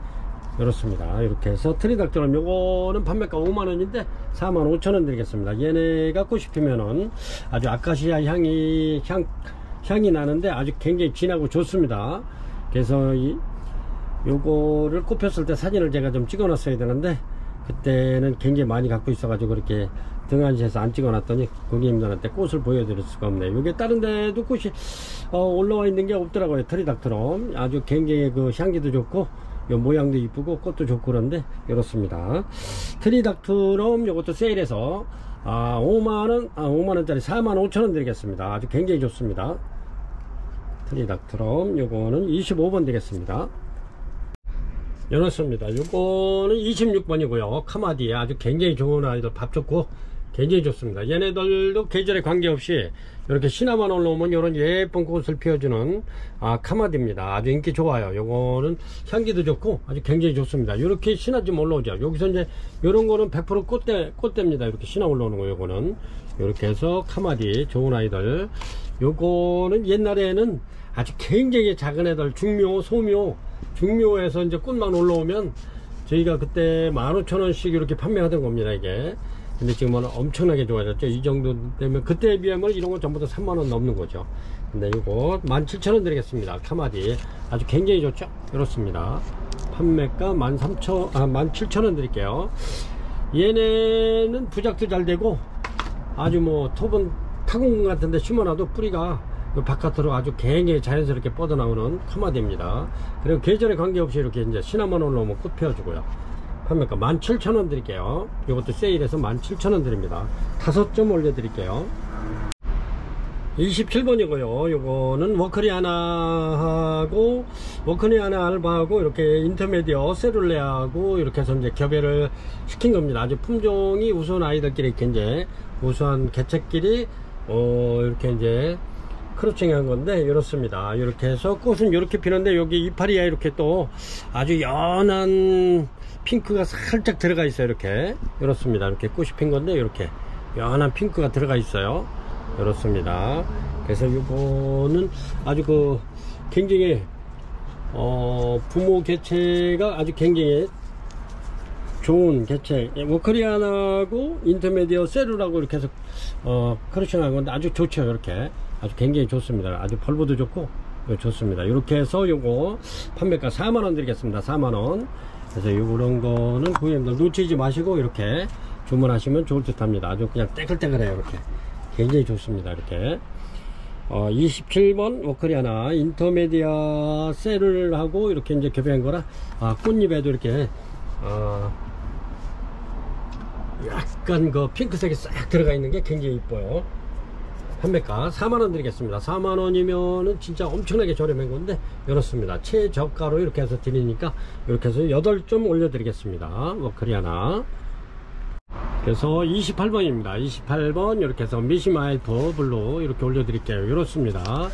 이렇습니다. 이렇게 해서 트리닥트럼 요거는 판매가 5만원인데 45,000원 드리겠습니다. 얘네가 꽃이 피면은 아주 아카시아 향이 나는데 아주 굉장히 진하고 좋습니다. 그래서 요거를 꽃 폈을 때 사진을 제가 좀 찍어 놨어야 되는데 그때는 굉장히 많이 갖고 있어 가지고 이렇게 등한시에서 안 찍어 놨더니 고객님들한테 꽃을 보여드릴 수가 없네요. 요게 다른 데도 꽃이 올라와 있는 게 없더라고요. 트리닥트럼 아주 굉장히 그 향기도 좋고 요 모양도 이쁘고 꽃도 좋고 그런데 이렇습니다. 트리닥트럼 요것도 세일해서 5만원짜리 45,000원 드리겠습니다. 아주 굉장히 좋습니다. 트리닥트럼 요거는 25번 되겠습니다. 이렇습니다. 요거는 26번이고요 카마디 아주 굉장히 좋은 아이들 밥 좋고 굉장히 좋습니다. 얘네들도 계절에 관계없이 이렇게 신화만 올라오면 이런 예쁜 꽃을 피워주는 카마디입니다. 아주 인기 좋아요. 요거는 향기도 좋고 아주 굉장히 좋습니다. 이렇게 신화 좀 올라오죠. 여기서 이제 요런 거는 100% 꽃대입니다. 이렇게 신화 올라오는 거 요거는 이렇게 해서 카마디 좋은 아이들. 요거는 옛날에는 아주 굉장히 작은 애들 중묘, 소묘, 중묘에서 이제 꽃만 올라오면 저희가 그때 15,000원씩 이렇게 판매하던 겁니다. 이게 근데 지금은 엄청나게 좋아졌죠. 이 정도 되면 그때에 비하면 이런 건 전부 다 3만원 넘는 거죠. 근데 이거 17,000원 드리겠습니다. 카마디 아주 굉장히 좋죠. 이렇습니다. 판매가 17,000원 드릴게요. 얘네는 부작도 잘 되고 아주 뭐 톱은 타공분 같은데 심어놔도 뿌리가 바깥으로 아주 굉장히 자연스럽게 뻗어나오는 카마디입니다. 그리고 계절에 관계없이 이렇게 이제 시나몬 올라오면 꽃 피워주고요. 판매가 17,000원 드릴게요. 이것도 세일해서 17,000원 드립니다. 5점 올려드릴게요. 27번이고요. 요거는 워크리아나하고 워크리아나 알바하고 이렇게 인터메디어 세룰레하고 이렇게 해서 이제 교배를 시킨 겁니다. 아주 품종이 우수한 아이들끼리 이렇게 이제 우수한 개체끼리 이렇게 이제 크로칭한 건데 이렇습니다. 이렇게 해서 꽃은 이렇게 피는데 여기 이파리에 이렇게 또 아주 연한 핑크가 살짝 들어가 있어요. 이렇습니다. 이렇게 꽃이 핀 건데 이렇게 연한 핑크가 들어가 있어요. 이렇습니다. 그래서 이거는 아주 그 굉장히 부모 개체가 아주 굉장히 좋은 개체 워크리아나하고 인터메디어 세룰하고 이렇게 해서 크로싱한 건데 아주 좋죠. 이렇게 아주 굉장히 좋습니다. 아주 벌보도 좋고 좋습니다. 이렇게 해서 요거 판매가 4만원 드리겠습니다. 4만원. 그래서 요런 거는 고객님들 놓치지 마시고 이렇게 주문하시면 좋을 듯 합니다. 아주 그냥 떼글떼글해요. 이렇게 굉장히 좋습니다. 이렇게 27번 워커리아나 인터메디아 셀을 하고 이렇게 이제 교배한 거라 꽃잎에도 이렇게 약간 그 핑크색이 싹 들어가 있는 게 굉장히 이뻐요. 판매가 4만원 드리겠습니다. 4만원이면은 진짜 엄청나게 저렴한 건데 이렇습니다. 최저가로 이렇게 해서 드리니까 이렇게 해서 8점 올려 드리겠습니다. 워커리아나. 그래서 28번입니다 28번 이렇게 해서 미시마일프 블루 이렇게 올려 드릴게요. 이렇습니다.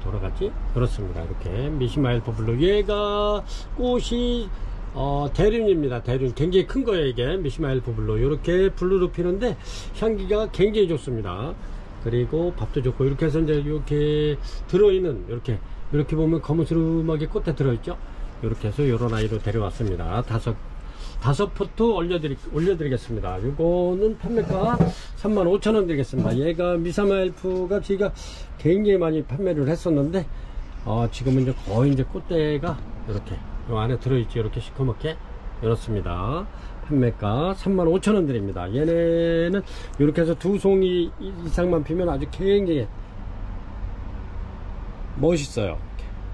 돌아가지? 그렇습니다. 이렇게 미시마일프 블루, 얘가 꽃이 대륜입니다. 대륜 굉장히 큰 거예요. 이게 미시마일프 블루 이렇게 블루로 피는데 향기가 굉장히 좋습니다. 그리고 밥도 좋고 이렇게 해서 이제 이렇게 들어있는 이렇게 보면 거무스름하게 꽃에 들어있죠. 이렇게 해서 요런 아이로 데려왔습니다. 다섯 포트 올려드리겠습니다. 요거는 판매가 35,000원 드리겠습니다. 얘가 미사마일프가 저희가 굉장히 많이 판매를 했었는데 지금은 이제 거의 이제 꽃대가 이렇게 요 안에 들어있지. 이렇게 시커멓게 이렇습니다. 판매가 35,000원 드립니다. 얘네는 이렇게 해서 2송이 이상만 피면 아주 굉장히 멋있어요.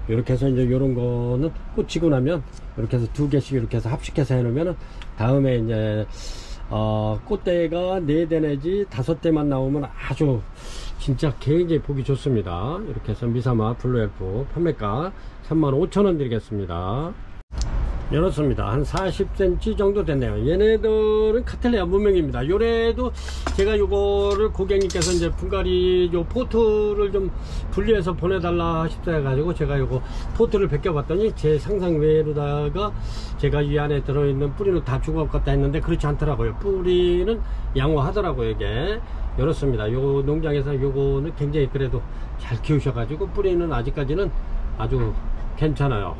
이렇게 해서 이제 요런 거는 꽂히고 나면 이렇게 해서 2개씩 이렇게 해서 합식해서 해 놓으면은 다음에 이제 꽃대가 4대 내지 5대만 나오면 아주 진짜 굉장히 보기 좋습니다. 이렇게 해서 미사마 블루엘프 판매가 35,000원 드리겠습니다. 이렇습니다. 한 40cm 정도 됐네요. 얘네들은 카텔레아 무명입니다. 요래도 제가 요거를 고객님께서 이제 분갈이 요 포트를 좀 분리해서 보내달라 하십사 해가지고 제가 요거 포트를 벗겨봤더니 제 상상 외로다가 제가 이 안에 들어있는 뿌리는 다 죽어갔다 했는데 그렇지 않더라고요. 뿌리는 양호하더라고요. 이게 이렇습니다. 요 농장에서 요거는 굉장히 그래도 잘 키우셔가지고 뿌리는 아직까지는 아주 괜찮아요.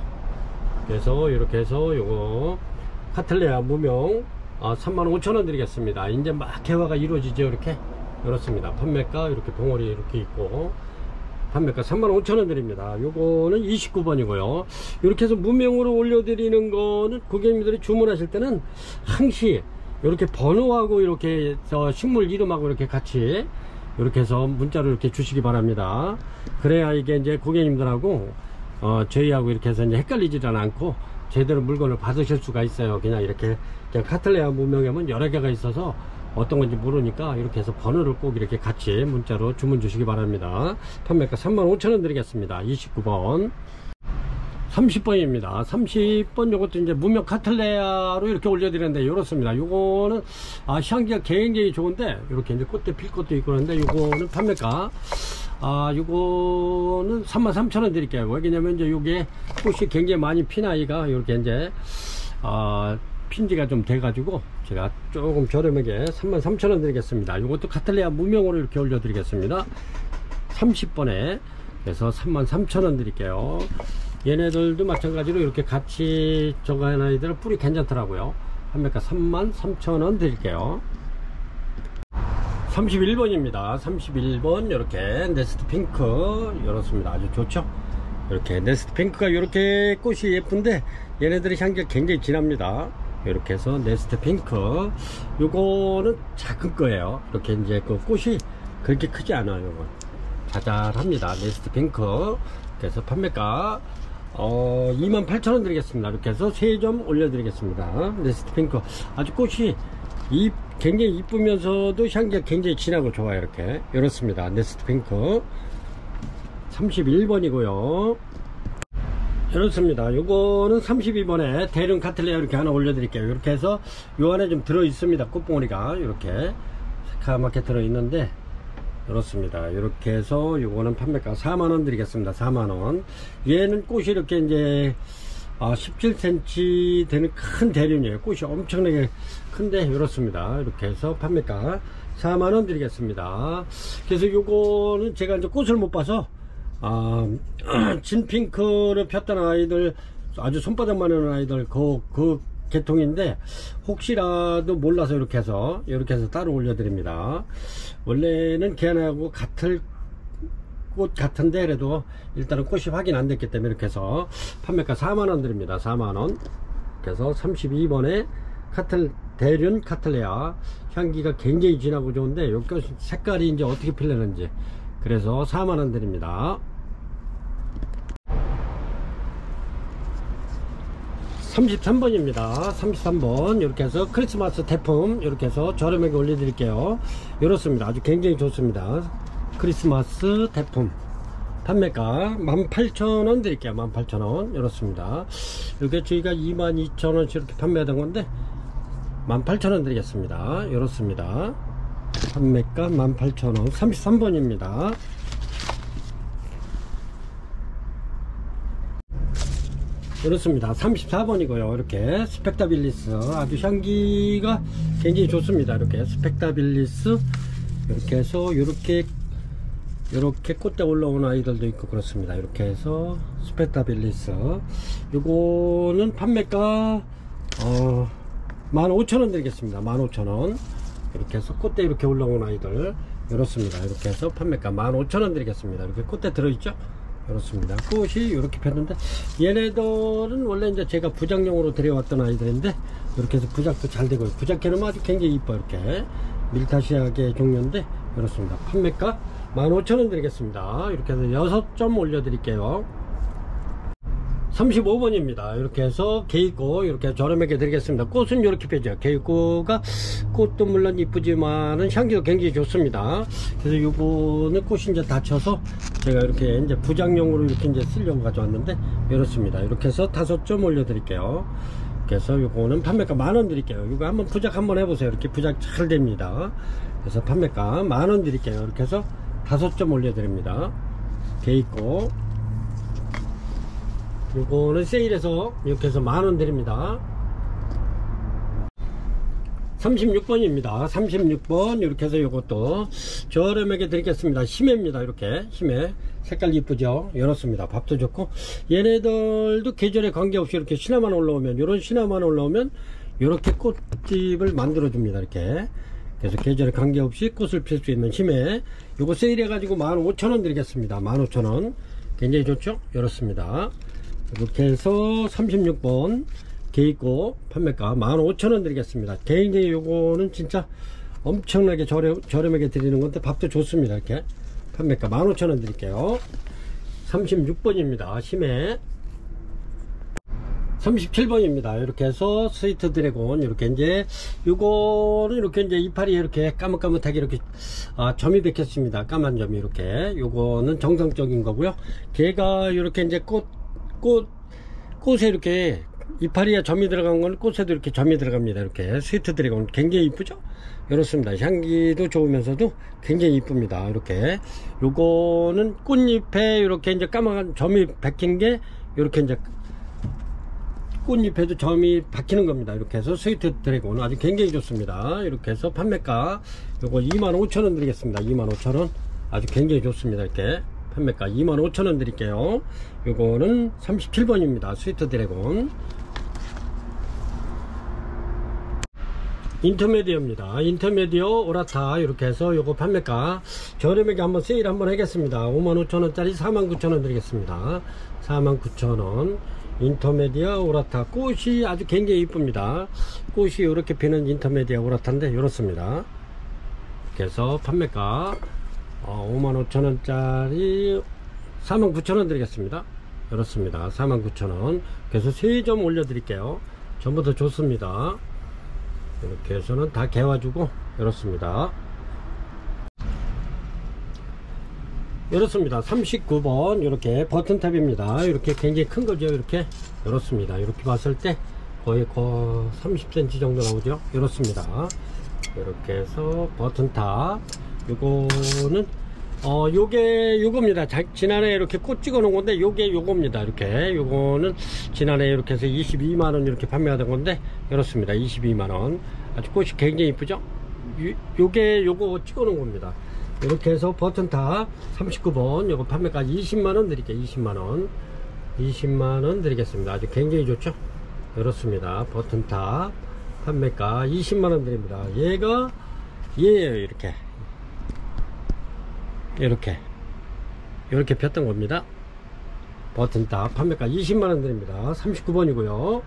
그래서 이렇게 해서 요거 카텔레아 무명 35,000원 드리겠습니다. 이제 막 개화가 이루어지죠. 이렇게 이렇습니다. 판매가 이렇게 봉오리 이렇게 있고 판매가 35,000원 드립니다. 요거는 29번이고요 이렇게 해서 무명으로 올려드리는 거는 고객님들이 주문하실 때는 항시 이렇게 번호하고 이렇게 식물 이름하고 이렇게 같이 이렇게 해서 문자로 이렇게 주시기 바랍니다. 그래야 이게 이제 고객님들하고 저희하고 이렇게 해서 이제 헷갈리지는 않고 제대로 물건을 받으실 수가 있어요. 그냥 이렇게 그냥 카텔레아 무명에는 여러 개가 있어서 어떤 건지 모르니까 이렇게 해서 번호를 꼭 이렇게 같이 문자로 주문 주시기 바랍니다. 판매가 35,000원 드리겠습니다. 29번 30번입니다 30번 요것도 이제 무명 카텔레아로 이렇게 올려드리는데 이렇습니다. 요거는 향기가 굉장히 좋은데 이렇게 이제 꽃대 필 것도 있고 그런데 요거는 판매가 요거는 33,000원 드릴게요. 왜냐면 이제 요게 꽃이 굉장히 많이 핀 아이가 이렇게 이제 핀지가 좀 돼가지고 제가 조금 저렴하게 33,000원 드리겠습니다. 요것도 카텔레아 무명으로 이렇게 올려드리겠습니다. 30번에 그래서 33,000원 드릴게요. 얘네들도 마찬가지로 이렇게 같이 저거 한 아이들은 뿌리 괜찮더라고요. 판매가 33,000원 드릴게요. 31번입니다 31번 이렇게 네스트 핑크 이렇습니다. 아주 좋죠. 이렇게 네스트 핑크가 이렇게 꽃이 예쁜데 얘네들이 향기가 굉장히 진합니다. 이렇게 해서 네스트 핑크 요거는 작은 거예요. 이렇게 이제 그 꽃이 그렇게 크지 않아요. 요건 자잘합니다. 네스트 핑크. 그래서 판매가 28,000원 드리겠습니다. 이렇게 해서 3점 올려드리겠습니다. 네스트 핑크 아주 꽃이 굉장히 이쁘면서도 향기가 굉장히 진하고 좋아요. 이렇습니다. 네스트 핑크 31번이고요 이렇습니다. 요거는 32번에 대륜 카텔레아 이렇게 하나 올려드릴게요. 이렇게 해서 요 안에 좀 들어 있습니다. 꽃봉오리가 이렇게 새카맣게 들어 있는데 이렇습니다. 이렇게 해서 요거는 판매가 4만원 드리겠습니다. 4만원. 얘는 꽃이 이렇게 이제 17cm 되는 큰 대륜이에요. 꽃이 엄청나게 큰데 이렇습니다. 이렇게 해서 판매가 4만원 드리겠습니다. 그래서 요거는 제가 이제 꽃을 못 봐서 진핑크를 폈던 아이들 아주 손바닥만 하는 아이들 그 계통인데 혹시라도 몰라서 이렇게 해서 따로 올려드립니다. 원래는 걔네하고 같을 꽃 같은데 그래도 일단은 꽃이 확인 안 됐기 때문에 이렇게 해서 판매가 4만원 드립니다. 4만원. 그래서 32번에 대륜 카텔레아 향기가 굉장히 진하고 좋은데 여기 색깔이 이제 어떻게 필려는지 그래서 4만원 드립니다. 33번입니다. 33번 이렇게 해서 크리스마스 태풍 이렇게 해서 저렴하게 올려드릴게요. 이렇습니다. 아주 굉장히 좋습니다. 크리스마스 태풍 판매가 18,000원 드릴게요. 18,000원 이렇습니다. 이렇게 저희가 22,000원씩 이렇게 판매하던 건데 18,000원 드리겠습니다. 이렇습니다. 판매가 18,000원. 33번입니다. 이렇습니다. 34번이고요. 이렇게 스펙타빌리스 아주 향기가 굉장히 좋습니다. 이렇게 스펙타빌리스 이렇게 해서 이렇게 꽃대 올라오는 아이들도 있고 그렇습니다. 이렇게 해서 스펙타빌리스 요거는 판매가 15,000원 드리겠습니다. 15,000원 이렇게 해서 꽃대 이렇게 올라오는 아이들 이렇습니다. 이렇게 해서 판매가 15,000원 드리겠습니다. 이렇게 꽃대 들어있죠? 이렇습니다. 꽃이 이렇게 폈는데 얘네들은 원래 이제 제가 부작용으로 들여왔던 아이들인데 이렇게 해서 부작도 잘 되고요. 부작해는 아주 굉장히 이뻐. 이렇게 밀타시아계 종류인데 이렇습니다. 판매가 15,000원 드리겠습니다. 이렇게 해서 6점 올려드릴게요. 35번입니다. 이렇게 해서 개입고 이렇게 저렴하게 드리겠습니다. 꽃은 이렇게 펴죠. 개입고가 꽃도 물론 이쁘지만은 향기도 굉장히 좋습니다. 그래서 요거는 꽃이 이제 다쳐서 제가 이렇게 이제 부장용으로 이렇게 이제 쓰려고 가져왔는데 이렇습니다. 이렇게 해서 5점 올려드릴게요. 그래서 요거는 판매가 10,000원 드릴게요. 이거 한번 부작 한번 해보세요. 이렇게 부작 잘 됩니다. 그래서 판매가 10,000원 드릴게요. 이렇게 해서 5점 올려드립니다. 개입고 요거는 세일해서 이렇게 해서 10,000원 드립니다. 36번입니다 36번 이렇게 해서 요것도 저렴하게 드리겠습니다. 히메입니다. 이렇게 히메 색깔 이쁘죠. 이렇습니다. 밥도 좋고 얘네들도 계절에 관계없이 이렇게 시나만 올라오면 요런 시나만 올라오면 요렇게 꽃집을 만들어 줍니다. 이렇게 그래서 계절에 관계없이 꽃을 필 수 있는 히메 요거 세일해 가지고 15,000원 드리겠습니다. 15,000원 굉장히 좋죠. 이렇습니다. 이렇게 해서 36번 개입고 판매가 15,000원 드리겠습니다. 굉장히 요거는 진짜 엄청나게 저렴하게 드리는 건데 밥도 좋습니다. 이렇게 판매가 15,000원 드릴게요. 36번입니다. 심해 37번입니다. 이렇게 해서 스위트 드래곤 이렇게 이제 요거는 이렇게 이제 이파리 이렇게 까뭇까뭇하게 이렇게 점이 박혔습니다. 까만 점이 이렇게 요거는 정상적인 거고요. 걔가 이렇게 이제 꽃에 이렇게 이파리에 점이 들어간 건 꽃에도 이렇게 점이 들어갑니다. 이렇게 스위트 드래곤 굉장히 이쁘죠? 이렇습니다. 향기도 좋으면서도 굉장히 이쁩니다. 이렇게 요거는 꽃잎에 이렇게 이제 까만 점이 박힌 게 이렇게 이제 꽃잎에도 점이 박히는 겁니다. 이렇게 해서 스위트 드래곤 아주 굉장히 좋습니다. 이렇게 해서 판매가 요거 25,000원 드리겠습니다. 25,000원 아주 굉장히 좋습니다. 이렇게 판매가 25,000원 드릴게요. 요거는 37번입니다. 스위트 드래곤 인터메디어입니다. 인터메디어 오라타 이렇게 해서 요거 판매가 저렴하게 한번 세일 한번 하겠습니다. 55,000원짜리 49,000원 드리겠습니다. 49,000원 인터메디아 오라타 꽃이 아주 굉장히 이쁩니다. 꽃이 이렇게 피는 인터메디아 오라타인데 이렇습니다. 이렇게 해서 판매가 55,000원짜리 49,000원 드리겠습니다. 이렇습니다. 49,000원 그래서 3점 올려드릴게요. 전부 다 좋습니다. 이렇게 해서는 다 개와주고 이렇습니다. 이렇습니다. 39번 이렇게 버튼탑입니다. 이렇게 굉장히 큰 거죠. 이렇습니다. 이렇게 봤을 때 거의 30cm 정도 나오죠. 이렇습니다. 이렇게 해서 버튼탑 요거는 요겁니다. 지난해 이렇게 꽃 찍어 놓은 건데 요겁니다. 이렇게 요거는 지난해 이렇게 해서 22만원 이렇게 판매하던 건데 이렇습니다. 22만원 아주 꽃이 굉장히 이쁘죠. 요거 찍어 놓은 겁니다. 이렇게 해서 버튼탑 39번 요거 판매가 20만원 드릴게요. 20만원 드리겠습니다. 아주 굉장히 좋죠. 이렇습니다. 버튼탑 판매가 20만원 드립니다. 얘예요. 이렇게 폈던 겁니다. 버튼탑 판매가 20만원 드립니다. 39번이고요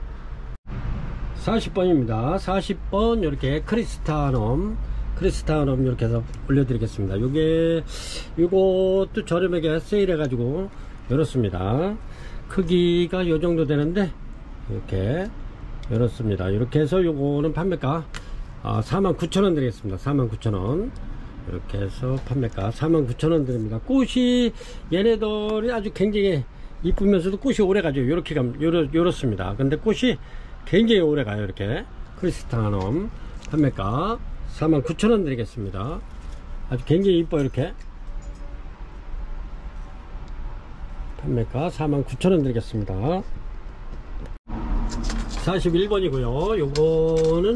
40번입니다 40번 이렇게 크리스타넘 크리스탈럼 이렇게 해서 올려드리겠습니다. 요것도 저렴하게 세일해 가지고 열었습니다. 크기가 요 정도 되는데 이렇게 열었습니다. 이렇게 해서 요거는 판매가 49,000원 드리겠습니다. 49,000원. 이렇게 해서 판매가 49,000원 드립니다. 꽃이 얘네들이 아주 굉장히 이쁘면서도 꽃이 오래 가죠. 요렇게 요렇습니다. 근데 꽃이 굉장히 오래 가요. 이렇게 크리스탈럼 판매가 49,000원 드리겠습니다. 아주 굉장히 이뻐요. 이렇게 판매가 49,000원 드리겠습니다. 41번이고요 요거는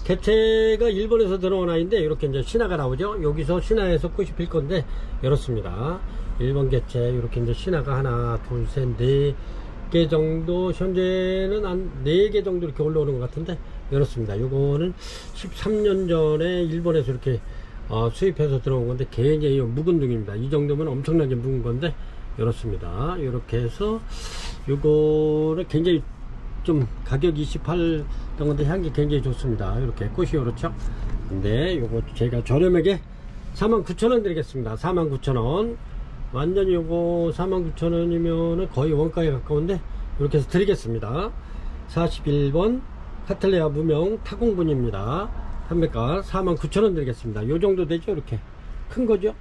개체가 일본에서 들어온 아이인데 이렇게 이제 신화가 나오죠. 여기서 신화에서 꽃이 필 건데 이렇습니다. 일본 개체 이렇게 이제 신화가 하나 둘셋 4개 정도, 현재는 한 4개 정도 이렇게 올라오는 것 같은데 이렇습니다. 요거는 13년 전에 일본에서 이렇게 수입해서 들어온 건데 굉장히 묵은 둥입니다. 이 정도면 엄청나게 묵은 건데 이렇습니다. 이렇게 해서 요거는 굉장히 좀 가격이 28 정도인데 향기 굉장히 좋습니다. 이렇게 꽃이 이렇죠. 근데 요거 제가 저렴하게 49,000원 드리겠습니다. 49,000원. 완전히 요거 49,000원이면은 거의 원가에 가까운데 이렇게 해서 드리겠습니다. 41번 카틀레아 무명 타공분입니다. 판매가 49,000원 드리겠습니다. 요 정도 되죠. 이렇게 큰 거죠.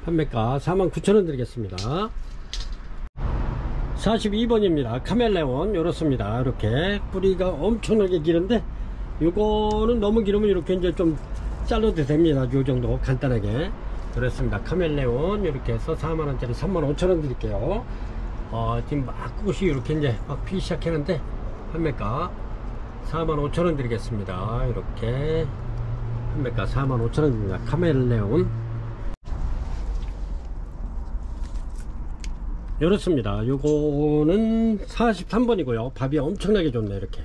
판매가 49,000원 드리겠습니다. 42번입니다. 카멜레온 이렇습니다. 이렇게 뿌리가 엄청나게 기는데 요거는 너무 기르면 이렇게 이제 좀 잘라도 됩니다. 요 정도 간단하게 그렇습니다. 카멜레온 이렇게 해서 4만원짜리 35,000원 드릴게요. 지금 막 꽃이 이렇게 이제 막 피기 시작했는데 판매가 45,000원 드리겠습니다. 이렇게 판매가 45,000원 입니다. 카멜레온 이렇습니다. 요거는 43번이고요 밥이 엄청나게 좋네. 이렇게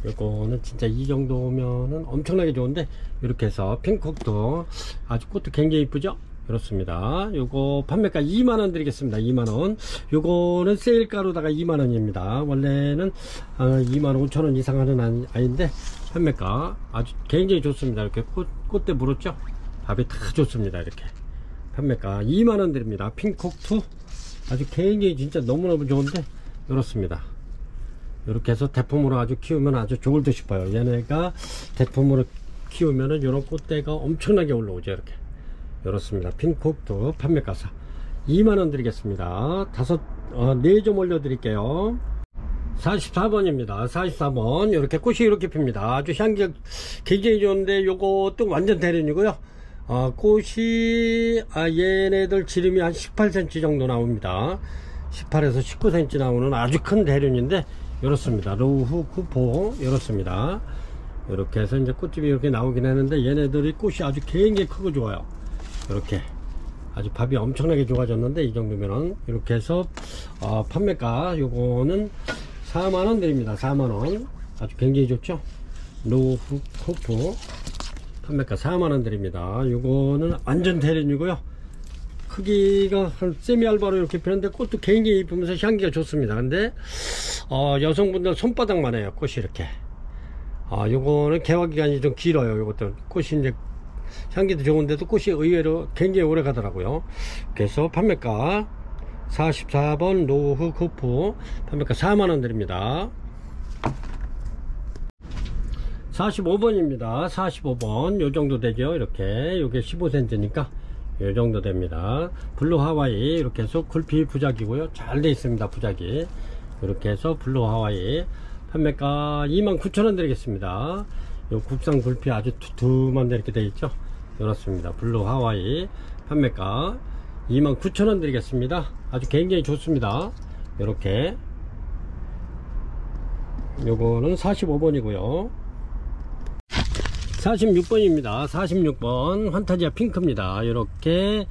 요거는 진짜 이 정도면은 엄청나게 좋은데 이렇게 해서 핑콕도 아주 꽃도 굉장히 이쁘죠. 이렇습니다. 요거 판매가 2만원 드리겠습니다. 2만원. 요거는 세일가로다가 2만원입니다 원래는 25,000원 이상 하는 아이인데 판매가 아주 굉장히 좋습니다. 이렇게 꽃대 물었죠. 밥이 다 좋습니다. 이렇게 판매가 2만원 드립니다. 핑콕2 아주 굉장히 진짜 너무너무 좋은데 이렇습니다. 이렇게 해서 대품으로 아주 키우면 아주 좋을 듯 싶어요. 얘네가 대품으로 키우면은 이런 꽃대가 엄청나게 올라오죠. 이렇게 이렇습니다. 핑콕도 판매가 2만원 드리겠습니다. 4점 올려 드릴게요. 44번입니다 44번 이렇게 꽃이 이렇게 핍니다. 아주 향기가 굉장히 좋은데 요것도 완전 대련이고요. 꽃이 얘네들 지름이 한 18cm 정도 나옵니다. 18에서 19cm 나오는 아주 큰 대륜인데 이렇습니다. 로후 쿠포 이렇습니다. 이렇게 해서 이제 꽃집이 이렇게 나오긴 하는데 얘네들이 꽃이 아주 굉장히 크고 좋아요. 이렇게 아주 밥이 엄청나게 좋아졌는데 이 정도면은 이렇게 해서 판매가 요거는 4만원 드립니다. 4만원 아주 굉장히 좋죠. 로후 쿠포 판매가 4만원 드립니다. 요거는 완전 대련이고요. 크기가 한 세미알바로 이렇게 피는데 꽃도 굉장히 이쁘면서 향기가 좋습니다. 근데 여성분들 손바닥만 해요. 꽃이 이렇게 요거는 개화기간이 좀 길어요. 요것도 꽃이 이제 향기도 좋은데도 꽃이 의외로 굉장히 오래 가더라고요. 그래서 판매가 44번 로후 쿠프 판매가 4만원 드립니다. 45번입니다. 45번 요 정도 되죠. 이렇게 요게 15cm니까 요 정도 됩니다. 블루 하와이 이렇게 해서 굴피 부작이고요. 잘 돼 있습니다. 부작이 이렇게 해서 블루 하와이 판매가 29,000원 드리겠습니다. 요 국산 굴피 아주 두툼한데 이렇게 돼 있죠. 이렇습니다. 블루 하와이 판매가 29,000원 드리겠습니다. 아주 굉장히 좋습니다. 이렇게 요거는 45번이고요 46번입니다 46번 환타지아 핑크입니다. 이렇게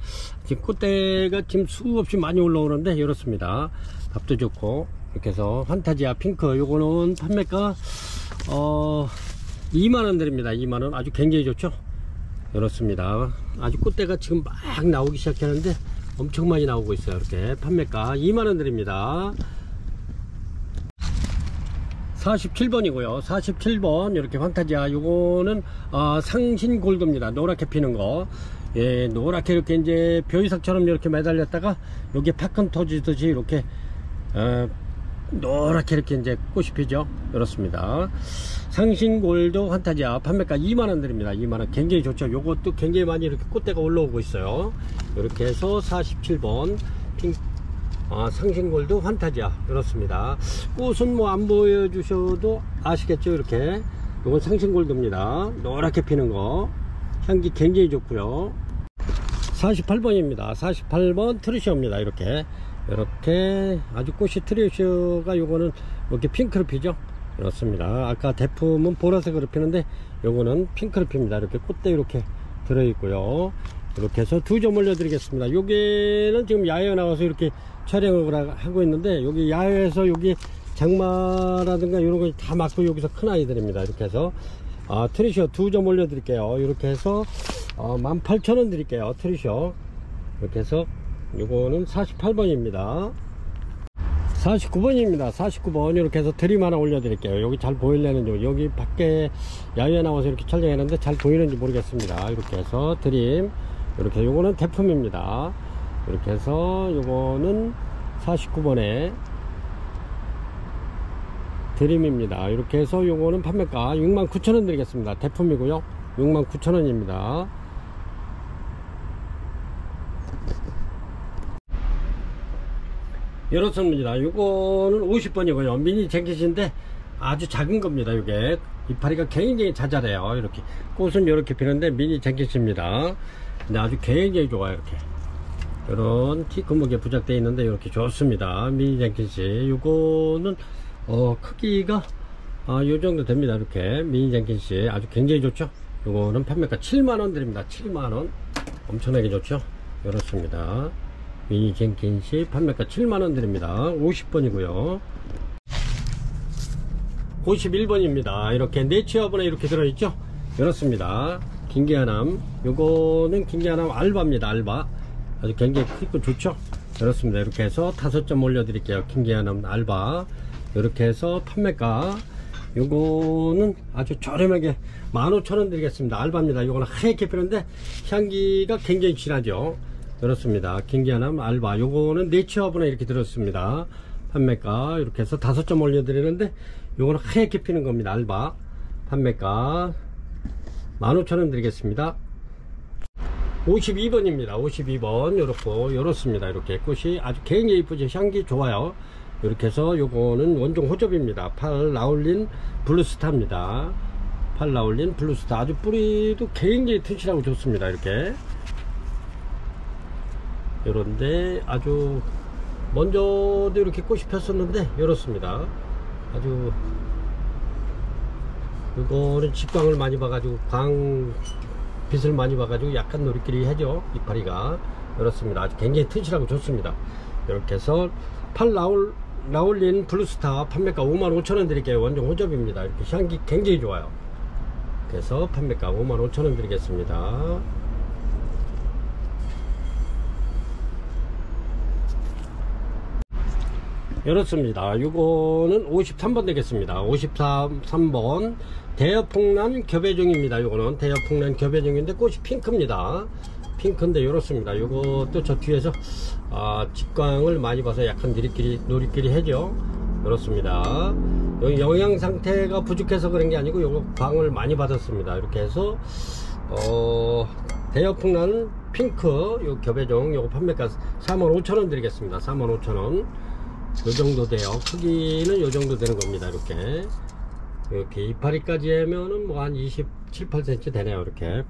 지금 꽃대가 지금 수없이 많이 올라오는데 이렇습니다. 밥도 좋고 이렇게 해서 환타지아 핑크 요거는 판매가 2만원 드립니다. 2만원 아주 굉장히 좋죠. 이렇습니다. 아주 꽃대가 지금 막 나오기 시작하는데 엄청 많이 나오고 있어요. 이렇게 판매가 2만원 드립니다. 47번이고요 47번 이렇게 판타지아. 요거는 상신 골드입니다. 노랗게 피는 거. 예, 노랗게 이렇게 이제 벼이삭처럼 이렇게 매달렸다가 여기 팝콘 터지듯이 이렇게 노랗게 이렇게 이제 꽃이 피죠. 그렇습니다. 상신골드 판타지아 판매가 2만원 드립니다. 2만원. 굉장히 좋죠. 요것도 굉장히 많이 이렇게 꽃대가 올라오고 있어요. 이렇게 해서 47번 상신골드 판타지아. 그렇습니다. 꽃은 뭐 안 보여주셔도 아시겠죠. 이렇게 요건 상신골드입니다. 노랗게 피는 거. 향기 굉장히 좋고요. 48번입니다 48번 트루시오입니다. 이렇게 아주 꽃이 트루시오가 요거는 이렇게 핑크로 피죠. 그렇습니다. 아까 대품은 보라색으로 피는데 요거는 핑크로 핍니다. 이렇게 꽃대 이렇게 들어있고요. 이렇게 해서 2점 올려 드리겠습니다. 여기는 지금 야외에 나와서 이렇게 촬영을 하고 있는데 여기 야외에서 여기 장마라든가 이런 거 다 막고 여기서 큰 아이들입니다. 이렇게 해서 트루시오 2점 올려 드릴게요. 이렇게 해서 18,000원 드릴게요. 트루시오. 이렇게 해서 요거는 48번입니다 49번입니다 49번 이렇게 해서 드림 하나 올려 드릴게요. 여기 잘 보이려는지, 여기 밖에 야외에 나와서 이렇게 촬영했는데 잘 보이는지 모르겠습니다. 이렇게 해서 드림. 이렇게 요거는 대품입니다. 이렇게 해서 요거는 49번에 드림입니다. 이렇게 해서 요거는 판매가 69,000원 드리겠습니다. 대품이고요. 69,000원입니다. 이렇습니다. 요거는 50번이고요. 미니 쟁킷인데 아주 작은 겁니다. 요게 이파리가 굉장히 자잘해요. 이렇게 꽃은 이렇게 피는데 미니 쟁킷입니다. 근데 아주 굉장히 좋아요. 이렇게 이런 티크목에 부착되어 있는데 이렇게 좋습니다. 미니 쟁킷이 요거는 크기가 요 정도 됩니다. 이렇게 미니 쟁킷이 아주 굉장히 좋죠. 요거는 판매가 7만원 드립니다. 7만원. 엄청나게 좋죠. 이렇습니다. 미니 쟁킷이 판매가 7만원 드립니다. 50번이고요 51번입니다 이렇게 네치어분에 이렇게 들어있죠. 이렇습니다. 김계하남. 요거는 김계하남 알바입니다. 알바. 아주 굉장히 크고 좋죠. 이렇습니다. 이렇게 해서 5점 올려 드릴게요. 김계하남 알바. 이렇게 해서 판매가 요거는 아주 저렴하게 15,000원 드리겠습니다. 알바입니다. 요거는 하얗게 피는데 향기가 굉장히 진하죠. 그렇습니다. 김계하남 알바. 요거는 네이처분에 이렇게 들었습니다. 판매가 이렇게 해서 5점 올려 드리는데 요거는 하얗게 피는 겁니다. 알바. 판매가 15,000원 드리겠습니다. 52번입니다 52번 요렇습니다. 이렇게 꽃이 아주 굉장히 이쁘죠. 향기 좋아요. 이렇게 해서 요거는 원종 호접입니다. 팔 라울린 블루스타입니다. 팔 라울린 블루스타. 아주 뿌리도 굉장히 튼실하고 좋습니다. 이렇게 요런데 아주 먼저도 이렇게 꽃이 폈었는데 요렇습니다. 아주 이거는 직광을 많이 봐가지고 빛을 많이 봐가지고 약간 노리끼리 하죠. 이파리가. 그렇습니다. 아주 굉장히 튼실하고 좋습니다. 이렇게 해서 팔 라울린 블루스타 판매가 55,000원 드릴게요. 원종 호접입니다. 이렇게 향기 굉장히 좋아요. 그래서 판매가 55,000원 드리겠습니다. 이렇습니다. 요거는 53번 되겠습니다. 53번 대여풍란 겹애종입니다. 요거는 대여풍란 겹애종인데 꽃이 핑크입니다. 핑크인데 이렇습니다. 요것도 저 뒤에서 직광을 많이 봐서 약간 노리끼리 해죠. 그렇습니다. 여기 영양 상태가 부족해서 그런 게 아니고 요거 광을 많이 받았습니다. 이렇게 해서 대여풍란 핑크 요 겹애종 요거 판매가 45,000원 드리겠습니다. 45,000원. 요 정도 돼요. 크기는 요 정도 되는 겁니다. 이렇게 이파리까지 하면은 뭐 한 27, 8cm 되네요. 이렇게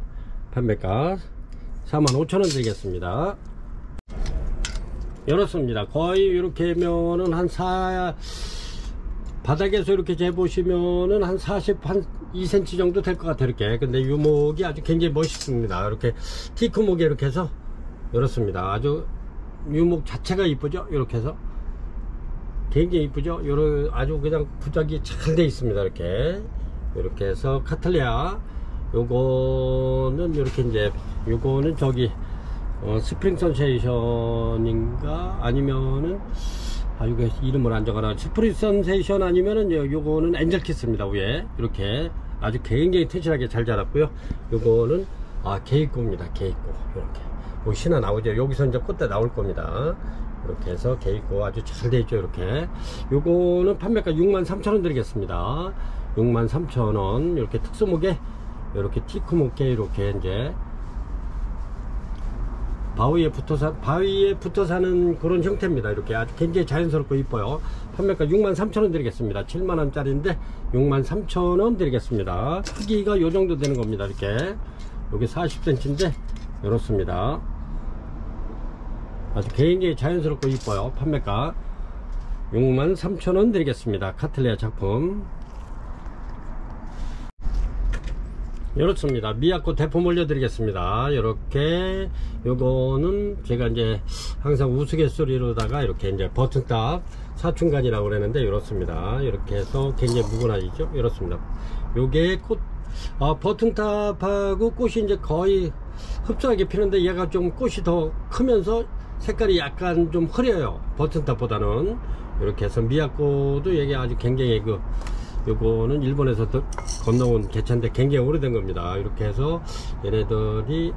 판매가 45,000원 드리겠습니다. 이렇습니다. 거의 이렇게 하면은 바닥에서 이렇게 재보시면은 한 2cm 정도 될 것 같아요. 이렇게. 근데 유목이 아주 굉장히 멋있습니다. 이렇게 티크목에 이렇게 해서 이렇습니다. 아주 유목 자체가 이쁘죠. 이렇게 해서 굉장히 이쁘죠. 요런 아주 그냥 부작이 잘 돼 있습니다. 이렇게 해서 카틀레아. 요거는 이렇게 이제 요거는 저기 스프링 선세이션인가 아니면은 이거 이름을 안 적어놔. 스프릿 선세이션 아니면은 요거는 엔젤키스입니다. 위에 이렇게 아주 굉장히 튼실하게 잘 자랐고요. 요거는 개입고입니다. 개입고. 이렇게 뭐 신화 나오죠. 여기서 이제 꽃대 나올 겁니다. 이렇게 해서 개입고 아주 잘 돼 있죠. 이렇게 요거는 판매가 63,000원 드리겠습니다. 63,000원. 이렇게 특수목에 이렇게 티크목에 이렇게 이제 바위에 붙어 사는 그런 형태입니다. 이렇게 아주 굉장히 자연스럽고 이뻐요. 판매가 63,000원 드리겠습니다. 7만원 짜리인데 63,000원 드리겠습니다. 크기가 요 정도 되는 겁니다. 이렇게 여기 40cm인데 이렇습니다. 아주 굉장히 자연스럽고 이뻐요. 판매가 63,000원 드리겠습니다. 카틀레아 작품 이렇습니다. 미약꽃 대품 올려드리겠습니다. 이렇게 요거는 제가 이제 항상 우스갯소리로다가 이렇게 이제 버튼탑 사춘간이라고 그랬는데 이렇습니다. 이렇게 해서 굉장히 무근하죠. 이렇습니다. 요게 꽃 버튼탑하고 꽃이 이제 거의 흡사하게 피는데 얘가 좀 꽃이 더 크면서 색깔이 약간 좀 흐려요. 버튼탑보다는. 이렇게 해서 미약꽃도 이게 아주 굉장히 요거는 일본에서 건너온 개차인데 굉장히 오래된 겁니다. 이렇게 해서 얘네들이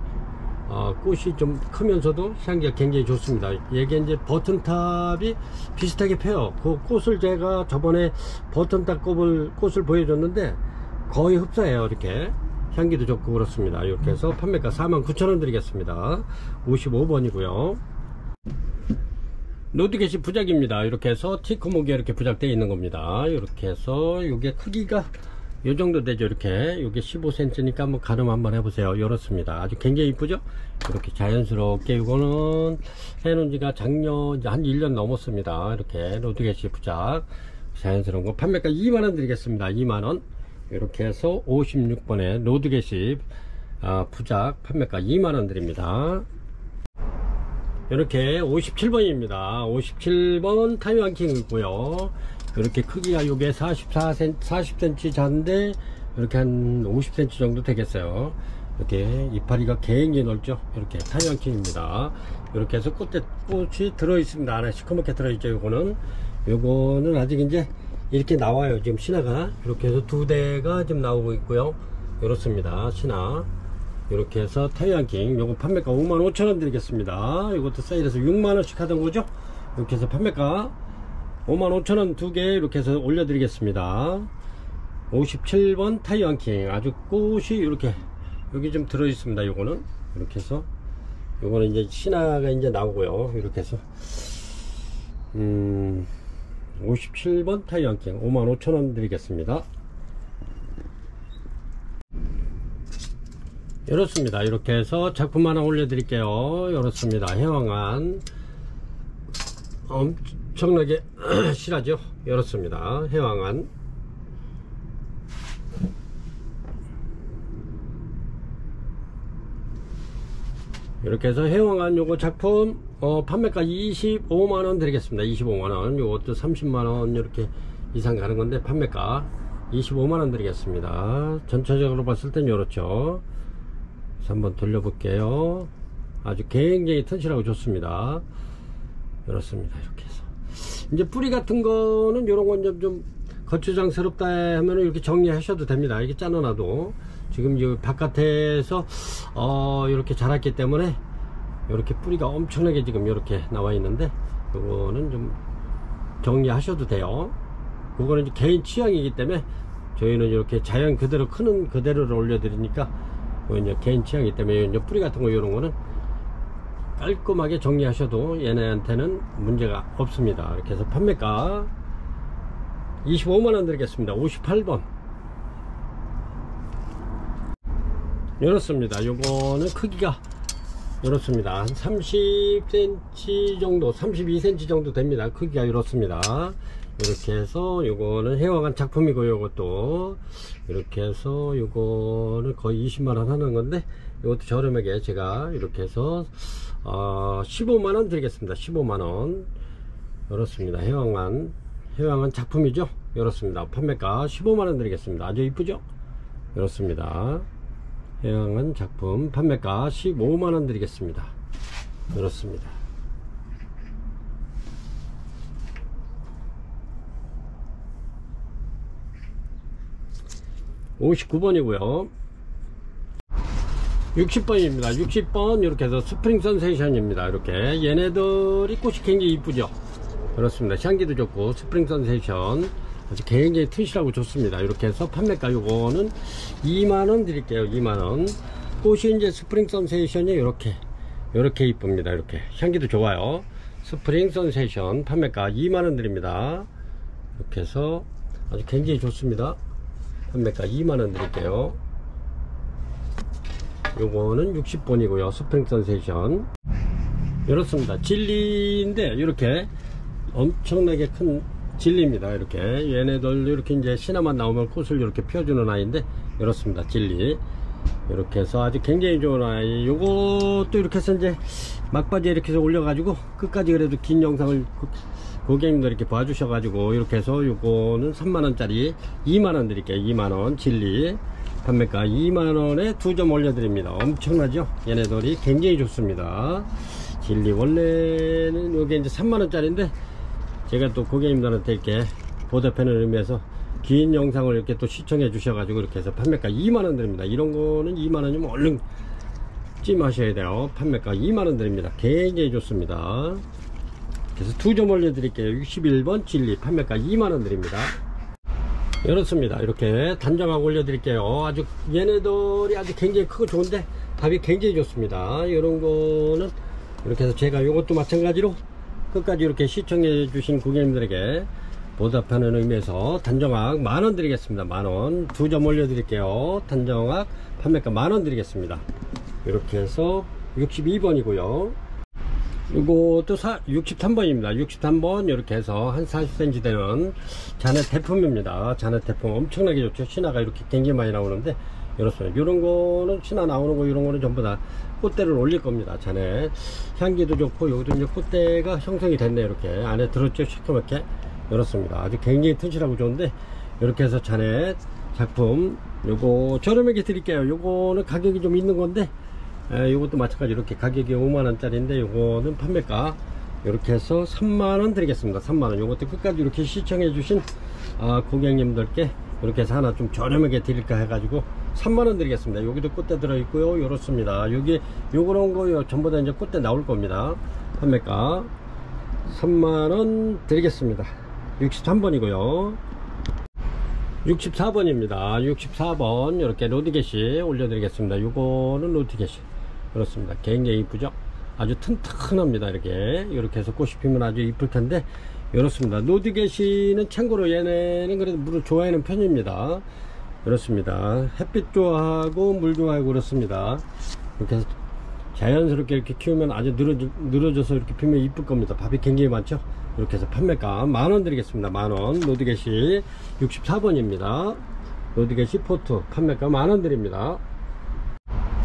꽃이 좀 크면서도 향기가 굉장히 좋습니다. 이게 이제 버튼탑이 비슷하게 펴요. 그 꽃을 제가 저번에 버튼탑 꽃을 보여줬는데 거의 흡사해요. 이렇게 향기도 좋고 그렇습니다. 이렇게 해서 판매가 49,000원 드리겠습니다. 55번이고요 노드게시 부작입니다. 이렇게 해서 티크목에 이렇게 부작되어 있는 겁니다. 이렇게 해서 이게 크기가 요 정도 되죠. 이렇게 요게 15cm니까 한번 가늠 한번 해보세요. 이렇습니다. 아주 굉장히 이쁘죠. 이렇게 자연스럽게 이거는 해놓은 지가 작년 한 1년 넘었습니다. 이렇게 노드게시 부작 자연스러운 거 판매가 2만원 드리겠습니다. 2만원. 이렇게 해서 56번에 노드게시 부작 판매가 2만원 드립니다. 이렇게 57번입니다. 57번 타이완킹이고요. 이렇게 크기가 요게 40cm 잔데 이렇게 한 50cm 정도 되겠어요. 이렇게 이파리가 굉장히 넓죠. 이렇게 타이완킹입니다. 이렇게 해서 꽃이 들어있습니다. 안에 시커멓게 들어있죠. 요거는 아직 이제 이렇게 나와요. 지금 신화가 이렇게 해서 2대가 지금 나오고 있고요. 이렇습니다. 신화 이렇게 해서 타이완킹 요거 판매가 55,000원 드리겠습니다. 이것도 세일해서 6만원씩 하던 거죠. 이렇게 해서 판매가 55,000원 2개 이렇게 해서 올려드리겠습니다. 57번 타이완킹 아주 꽃이 이렇게 여기 좀 들어 있습니다. 요거는 이렇게 해서 요거는 이제 신화가 이제 나오고요. 이렇게 해서 57번 타이완킹 55,000원 드리겠습니다. 이렇습니다. 이렇게 해서 작품 하나 올려드릴게요. 이렇습니다. 해왕안 엄청나게 실하죠. 이렇습니다. 해왕안 이렇게 해서 해왕안 요거 작품 판매가 25만원 드리겠습니다. 25만원. 요것도 30만원 이렇게 이상 가는 건데 판매가 25만원 드리겠습니다. 전체적으로 봤을 땐 요렇죠. 한번 돌려볼게요. 아주 굉장히 튼실하고 좋습니다. 이렇습니다. 이렇게 해서 이제 뿌리 같은 거는 요런 건 좀 거추장스럽다 하면 이렇게 정리하셔도 됩니다. 이렇게 짜놔놔도 지금 이 바깥에서 이렇게 자랐기 때문에 이렇게 뿌리가 엄청나게 지금 이렇게 나와 있는데 요거는 좀 정리하셔도 돼요. 그거는 이제 개인 취향이기 때문에 저희는 이렇게 자연 그대로 크는 그대로를 올려드리니까 이제 개인 취향이기 때문에 이제 뿌리 같은 거 이런 거는 깔끔하게 정리하셔도 얘네한테는 문제가 없습니다. 이렇게 해서 판매가 25만원 드리겠습니다. 58번 이렇습니다. 요거는 크기가 이렇습니다. 한 30cm 정도 32cm 정도 됩니다. 크기가 이렇습니다. 이렇게 해서 요거는 해왕한 작품이고 요것도 이렇게 해서 요거는 거의 20만원 하는 건데 요것도 저렴하게 제가 이렇게 해서 15만원 드리겠습니다. 15만원 이렇습니다. 해왕한 작품이죠. 이렇습니다. 판매가 15만원 드리겠습니다. 아주 이쁘죠. 이렇습니다. 해왕한 작품 판매가 15만원 드리겠습니다. 이렇습니다. 59번이고요 60번입니다 60번 이렇게 해서 스프링 선세이션입니다. 이렇게 얘네들이 꽃이 굉장히 이쁘죠. 그렇습니다. 향기도 좋고 스프링 선세이션 아주 굉장히 튼실하고 좋습니다. 이렇게 해서 판매가 요거는 2만원 드릴게요. 2만원. 꽃이 이제 스프링 선세이션이 이렇게 이쁩니다. 이렇게 향기도 좋아요. 스프링 선세이션 판매가 2만원 드립니다. 이렇게 해서 아주 굉장히 좋습니다. 판매가 2만원 드릴게요. 요거는 60번이고요 스프링 선세이션 이렇습니다. 진리인데 이렇게 엄청나게 큰 진리입니다. 이렇게 얘네들 이렇게 이제 신화만 나오면 꽃을 이렇게 펴주는 아이인데 이렇습니다. 진리 이렇게 해서 아주 굉장히 좋은 아이. 요것도 이렇게 해서 이제 막바지에 이렇게 해서 올려가지고 끝까지 그래도 긴 영상을 고객님들 이렇게 봐주셔가지고 이렇게 해서 요거는 3만원짜리 2만원 드릴게요. 2만원 진리 판매가 2만원에 2점 올려드립니다. 엄청나죠? 얘네들이 굉장히 좋습니다. 진리 원래는 요게 이제 3만원짜리인데 제가 또 고객님들한테 이렇게 보답하는 의미에서 긴 영상을 이렇게 또 시청해 주셔가지고 이렇게 해서 판매가 2만원 드립니다. 이런 거는 2만원이면 얼른 찜하셔야 돼요. 판매가 2만원 드립니다. 굉장히 좋습니다. 그래서 2점 올려드릴게요. 61번 진리 판매가 2만원 드립니다. 이렇습니다. 이렇게 단정하고 올려드릴게요. 아주 얘네들이 아주 굉장히 크고 좋은데 답이 굉장히 좋습니다. 이런 거는 이렇게 해서 제가 이것도 마찬가지로 끝까지 이렇게 시청해 주신 고객님들에게 보답하는 의미에서 단정학 만원 드리겠습니다. 만원 2점 올려드릴게요. 단정학 판매가 만원 드리겠습니다. 이렇게 해서 62번이고요 이것도 63번입니다 63번 이렇게 해서 한 40cm 되는 자넷 태품입니다. 자넷 태품 엄청나게 좋죠. 신화가 이렇게 굉장히 많이 나오는데 이렇습니다. 이런 거는 신화 나오는 거 이런 거는 전부 다 꽃대를 올릴 겁니다. 자넷 향기도 좋고 여기도 이제 꽃대가 형성이 됐네. 이렇게 안에 들었죠. 시커멓게 이렇습니다. 아주 굉장히 튼실하고 좋은데 이렇게 해서 자넷 작품 요거 저렴하게 드릴게요. 요거는 가격이 좀 있는 건데 이것도 마찬가지 이렇게 가격이 5만원짜리인데 요거는 판매가 이렇게 해서 3만원 드리겠습니다. 3만원. 요것도 끝까지 이렇게 시청해 주신 고객님들께 이렇게 해서 하나 좀 저렴하게 드릴까 해가지고 3만원 드리겠습니다. 여기도 꽃대 들어있고요. 요렇습니다. 여기 요런 거 전부 다 이제 꽃대 나올 겁니다. 판매가 3만원 드리겠습니다. 63번이고요 64번입니다 64번 이렇게 로드겟이 올려드리겠습니다. 요거는 로드겟이 그렇습니다. 굉장히 이쁘죠. 아주 튼튼합니다. 이렇게 해서 꽃이 피면 아주 이쁠 텐데 이렇습니다. 로드겟이는 참고로 얘네는 그래도 물을 좋아하는 편입니다. 그렇습니다. 햇빛 좋아하고 물 좋아하고 그렇습니다. 이렇게 해서 자연스럽게 이렇게 키우면 아주 늘어져서 이렇게 피면 이쁠 겁니다. 밥이 굉장히 많죠. 이렇게 해서 판매가 만원 드리겠습니다. 만원. 로드겟이 64번입니다 로드겟이 포트 판매가 만원 드립니다.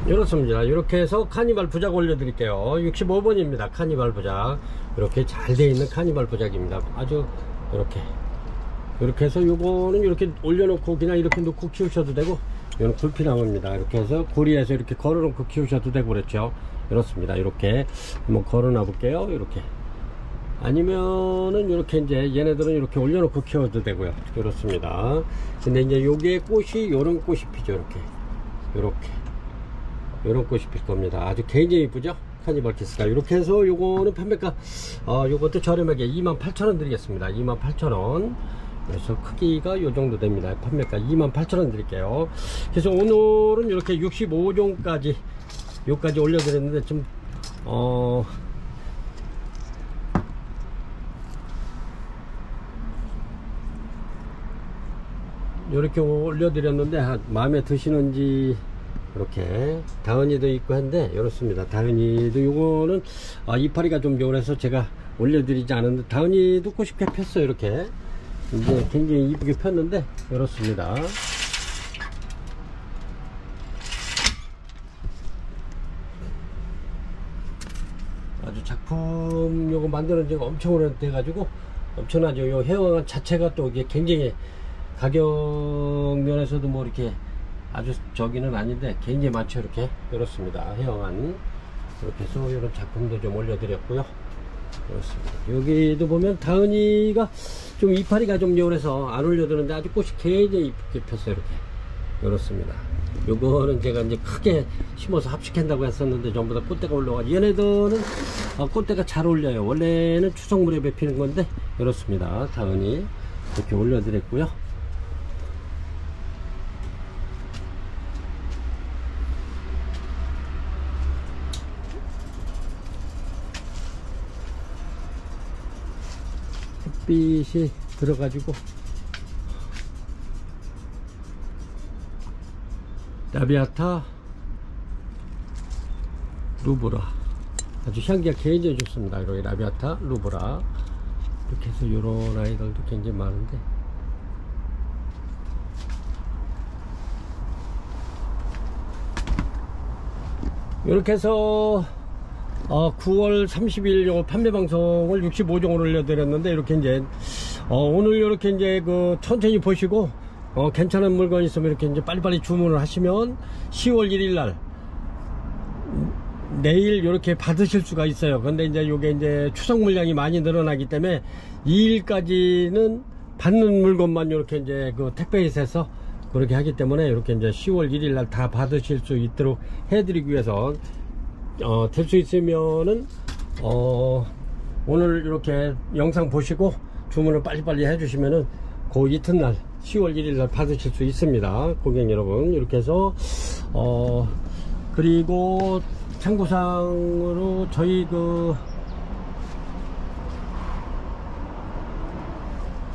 이렇습니다. 이렇게 해서 카니발 부작 올려드릴게요. 65번입니다 카니발 부작 이렇게 잘 되어 있는 카니발 부작입니다. 아주 이렇게 해서 요거는 이렇게 올려놓고 그냥 이렇게 놓고 키우셔도 되고 이건 굴피나무입니다. 이렇게 해서 고리에서 이렇게 걸어놓고 키우셔도 되고 그렇죠. 이렇습니다. 이렇게 한번 걸어놔 볼게요. 이렇게 아니면은 이렇게 이제 얘네들은 이렇게 올려놓고 키워도 되고요. 그렇습니다. 근데 이제 요게 꽃이 요런 꽃이 피죠. 요런 꽃이 필 겁니다. 아주 굉장히 이쁘죠. 카니발 키스가 이렇게 해서 요거는 판매가 요것도 저렴하게 28,000원 드리겠습니다. 28,000원. 그래서 크기가 요 정도 됩니다. 판매가 28,000원 드릴게요. 그래서 오늘은 이렇게 65종까지 요까지 올려드렸는데 좀 이렇게 올려드렸는데 마음에 드시는지 이렇게 다은이도 있고 한데 이렇습니다. 다은이도 요거는 이파리가 좀 요래서 제가 올려드리지 않았는데 다은이도 꽃이 꽤 폈어요. 이렇게 이제 굉장히 이쁘게 폈는데 이렇습니다. 아주 작품 요거 만드는 지가 엄청 오래돼 가지고 엄청나죠. 요 헤어감 자체가 또 이게 굉장히 가격 면에서도 뭐 이렇게 아주 저기는 아닌데 굉장히 많죠. 이렇습니다. 헤어감 이렇게 해서 이런 작품도 좀 올려드렸고요. 그렇습니다. 여기도 보면 다은이가 좀 이파리가 좀 요래서 안 올려드는데 아주 꽃이 굉장히 이쁘게 폈어요. 이렇습니다. 요거는 제가 이제 크게 심어서 합식한다고 했었는데 전부 다 꽃대가 올라가지고 얘네들은 꽃대가 잘 올려요. 원래는 추석 무렵에 피는 건데 이렇습니다. 다은이 이렇게 올려드렸고요. 햇빛이 들어가지고 라비아타 루브라 아주 향기가 굉장히 좋습니다. 이렇게 라비아타 루브라 이렇게 해서 이런 아이들도 굉장히 많은데 이렇게 해서 9월 30일 요 판매 방송을 65종을 올려드렸는데 이렇게 이제 오늘 이렇게 이제 그 천천히 보시고 괜찮은 물건 있으면 이렇게 이제 빨리빨리 주문을 하시면 10월 1일 날 내일 이렇게 받으실 수가 있어요. 근데 이제 요게 이제 추석 물량이 많이 늘어나기 때문에 2일까지는 받는 물건만 이렇게 이제 그 택배에서 그렇게 하기 때문에 이렇게 이제 10월 1일 날 다 받으실 수 있도록 해드리기 위해서 될 수 있으면은 오늘 이렇게 영상 보시고 주문을 빨리빨리 해주시면은 그 이튿날 10월 1일 날 받으실 수 있습니다. 고객 여러분 이렇게 해서 그리고 참고상으로 저희 그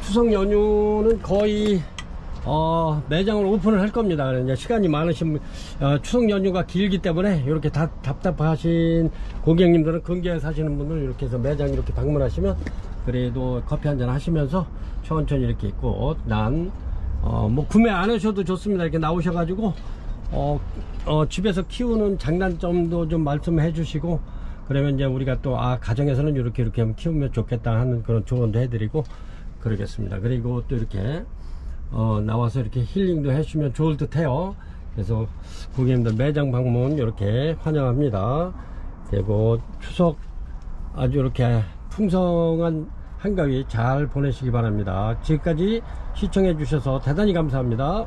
추석 연휴는 거의 매장을 오픈을 할 겁니다. 이제 시간이 많으신 추석 연휴가 길기 때문에 이렇게 답답하신 고객님들은 근교에 사시는 분들 이렇게 해서 매장 이렇게 방문하시면 그래도 커피 한잔 하시면서 천천히 이렇게 있고 뭐 구매 안 하셔도 좋습니다. 이렇게 나오셔가지고 집에서 키우는 장단점도 좀 말씀해 주시고 그러면 이제 우리가 또 가정에서는 이렇게 하면 키우면 좋겠다 하는 그런 조언도 해드리고 그러겠습니다. 그리고 또 이렇게 나와서 이렇게 힐링도 해주시면 좋을 듯 해요. 그래서 고객님들 매장 방문 이렇게 환영합니다. 그리고 추석 아주 이렇게 풍성한 한가위 잘 보내시기 바랍니다. 지금까지 시청해 주셔서 대단히 감사합니다.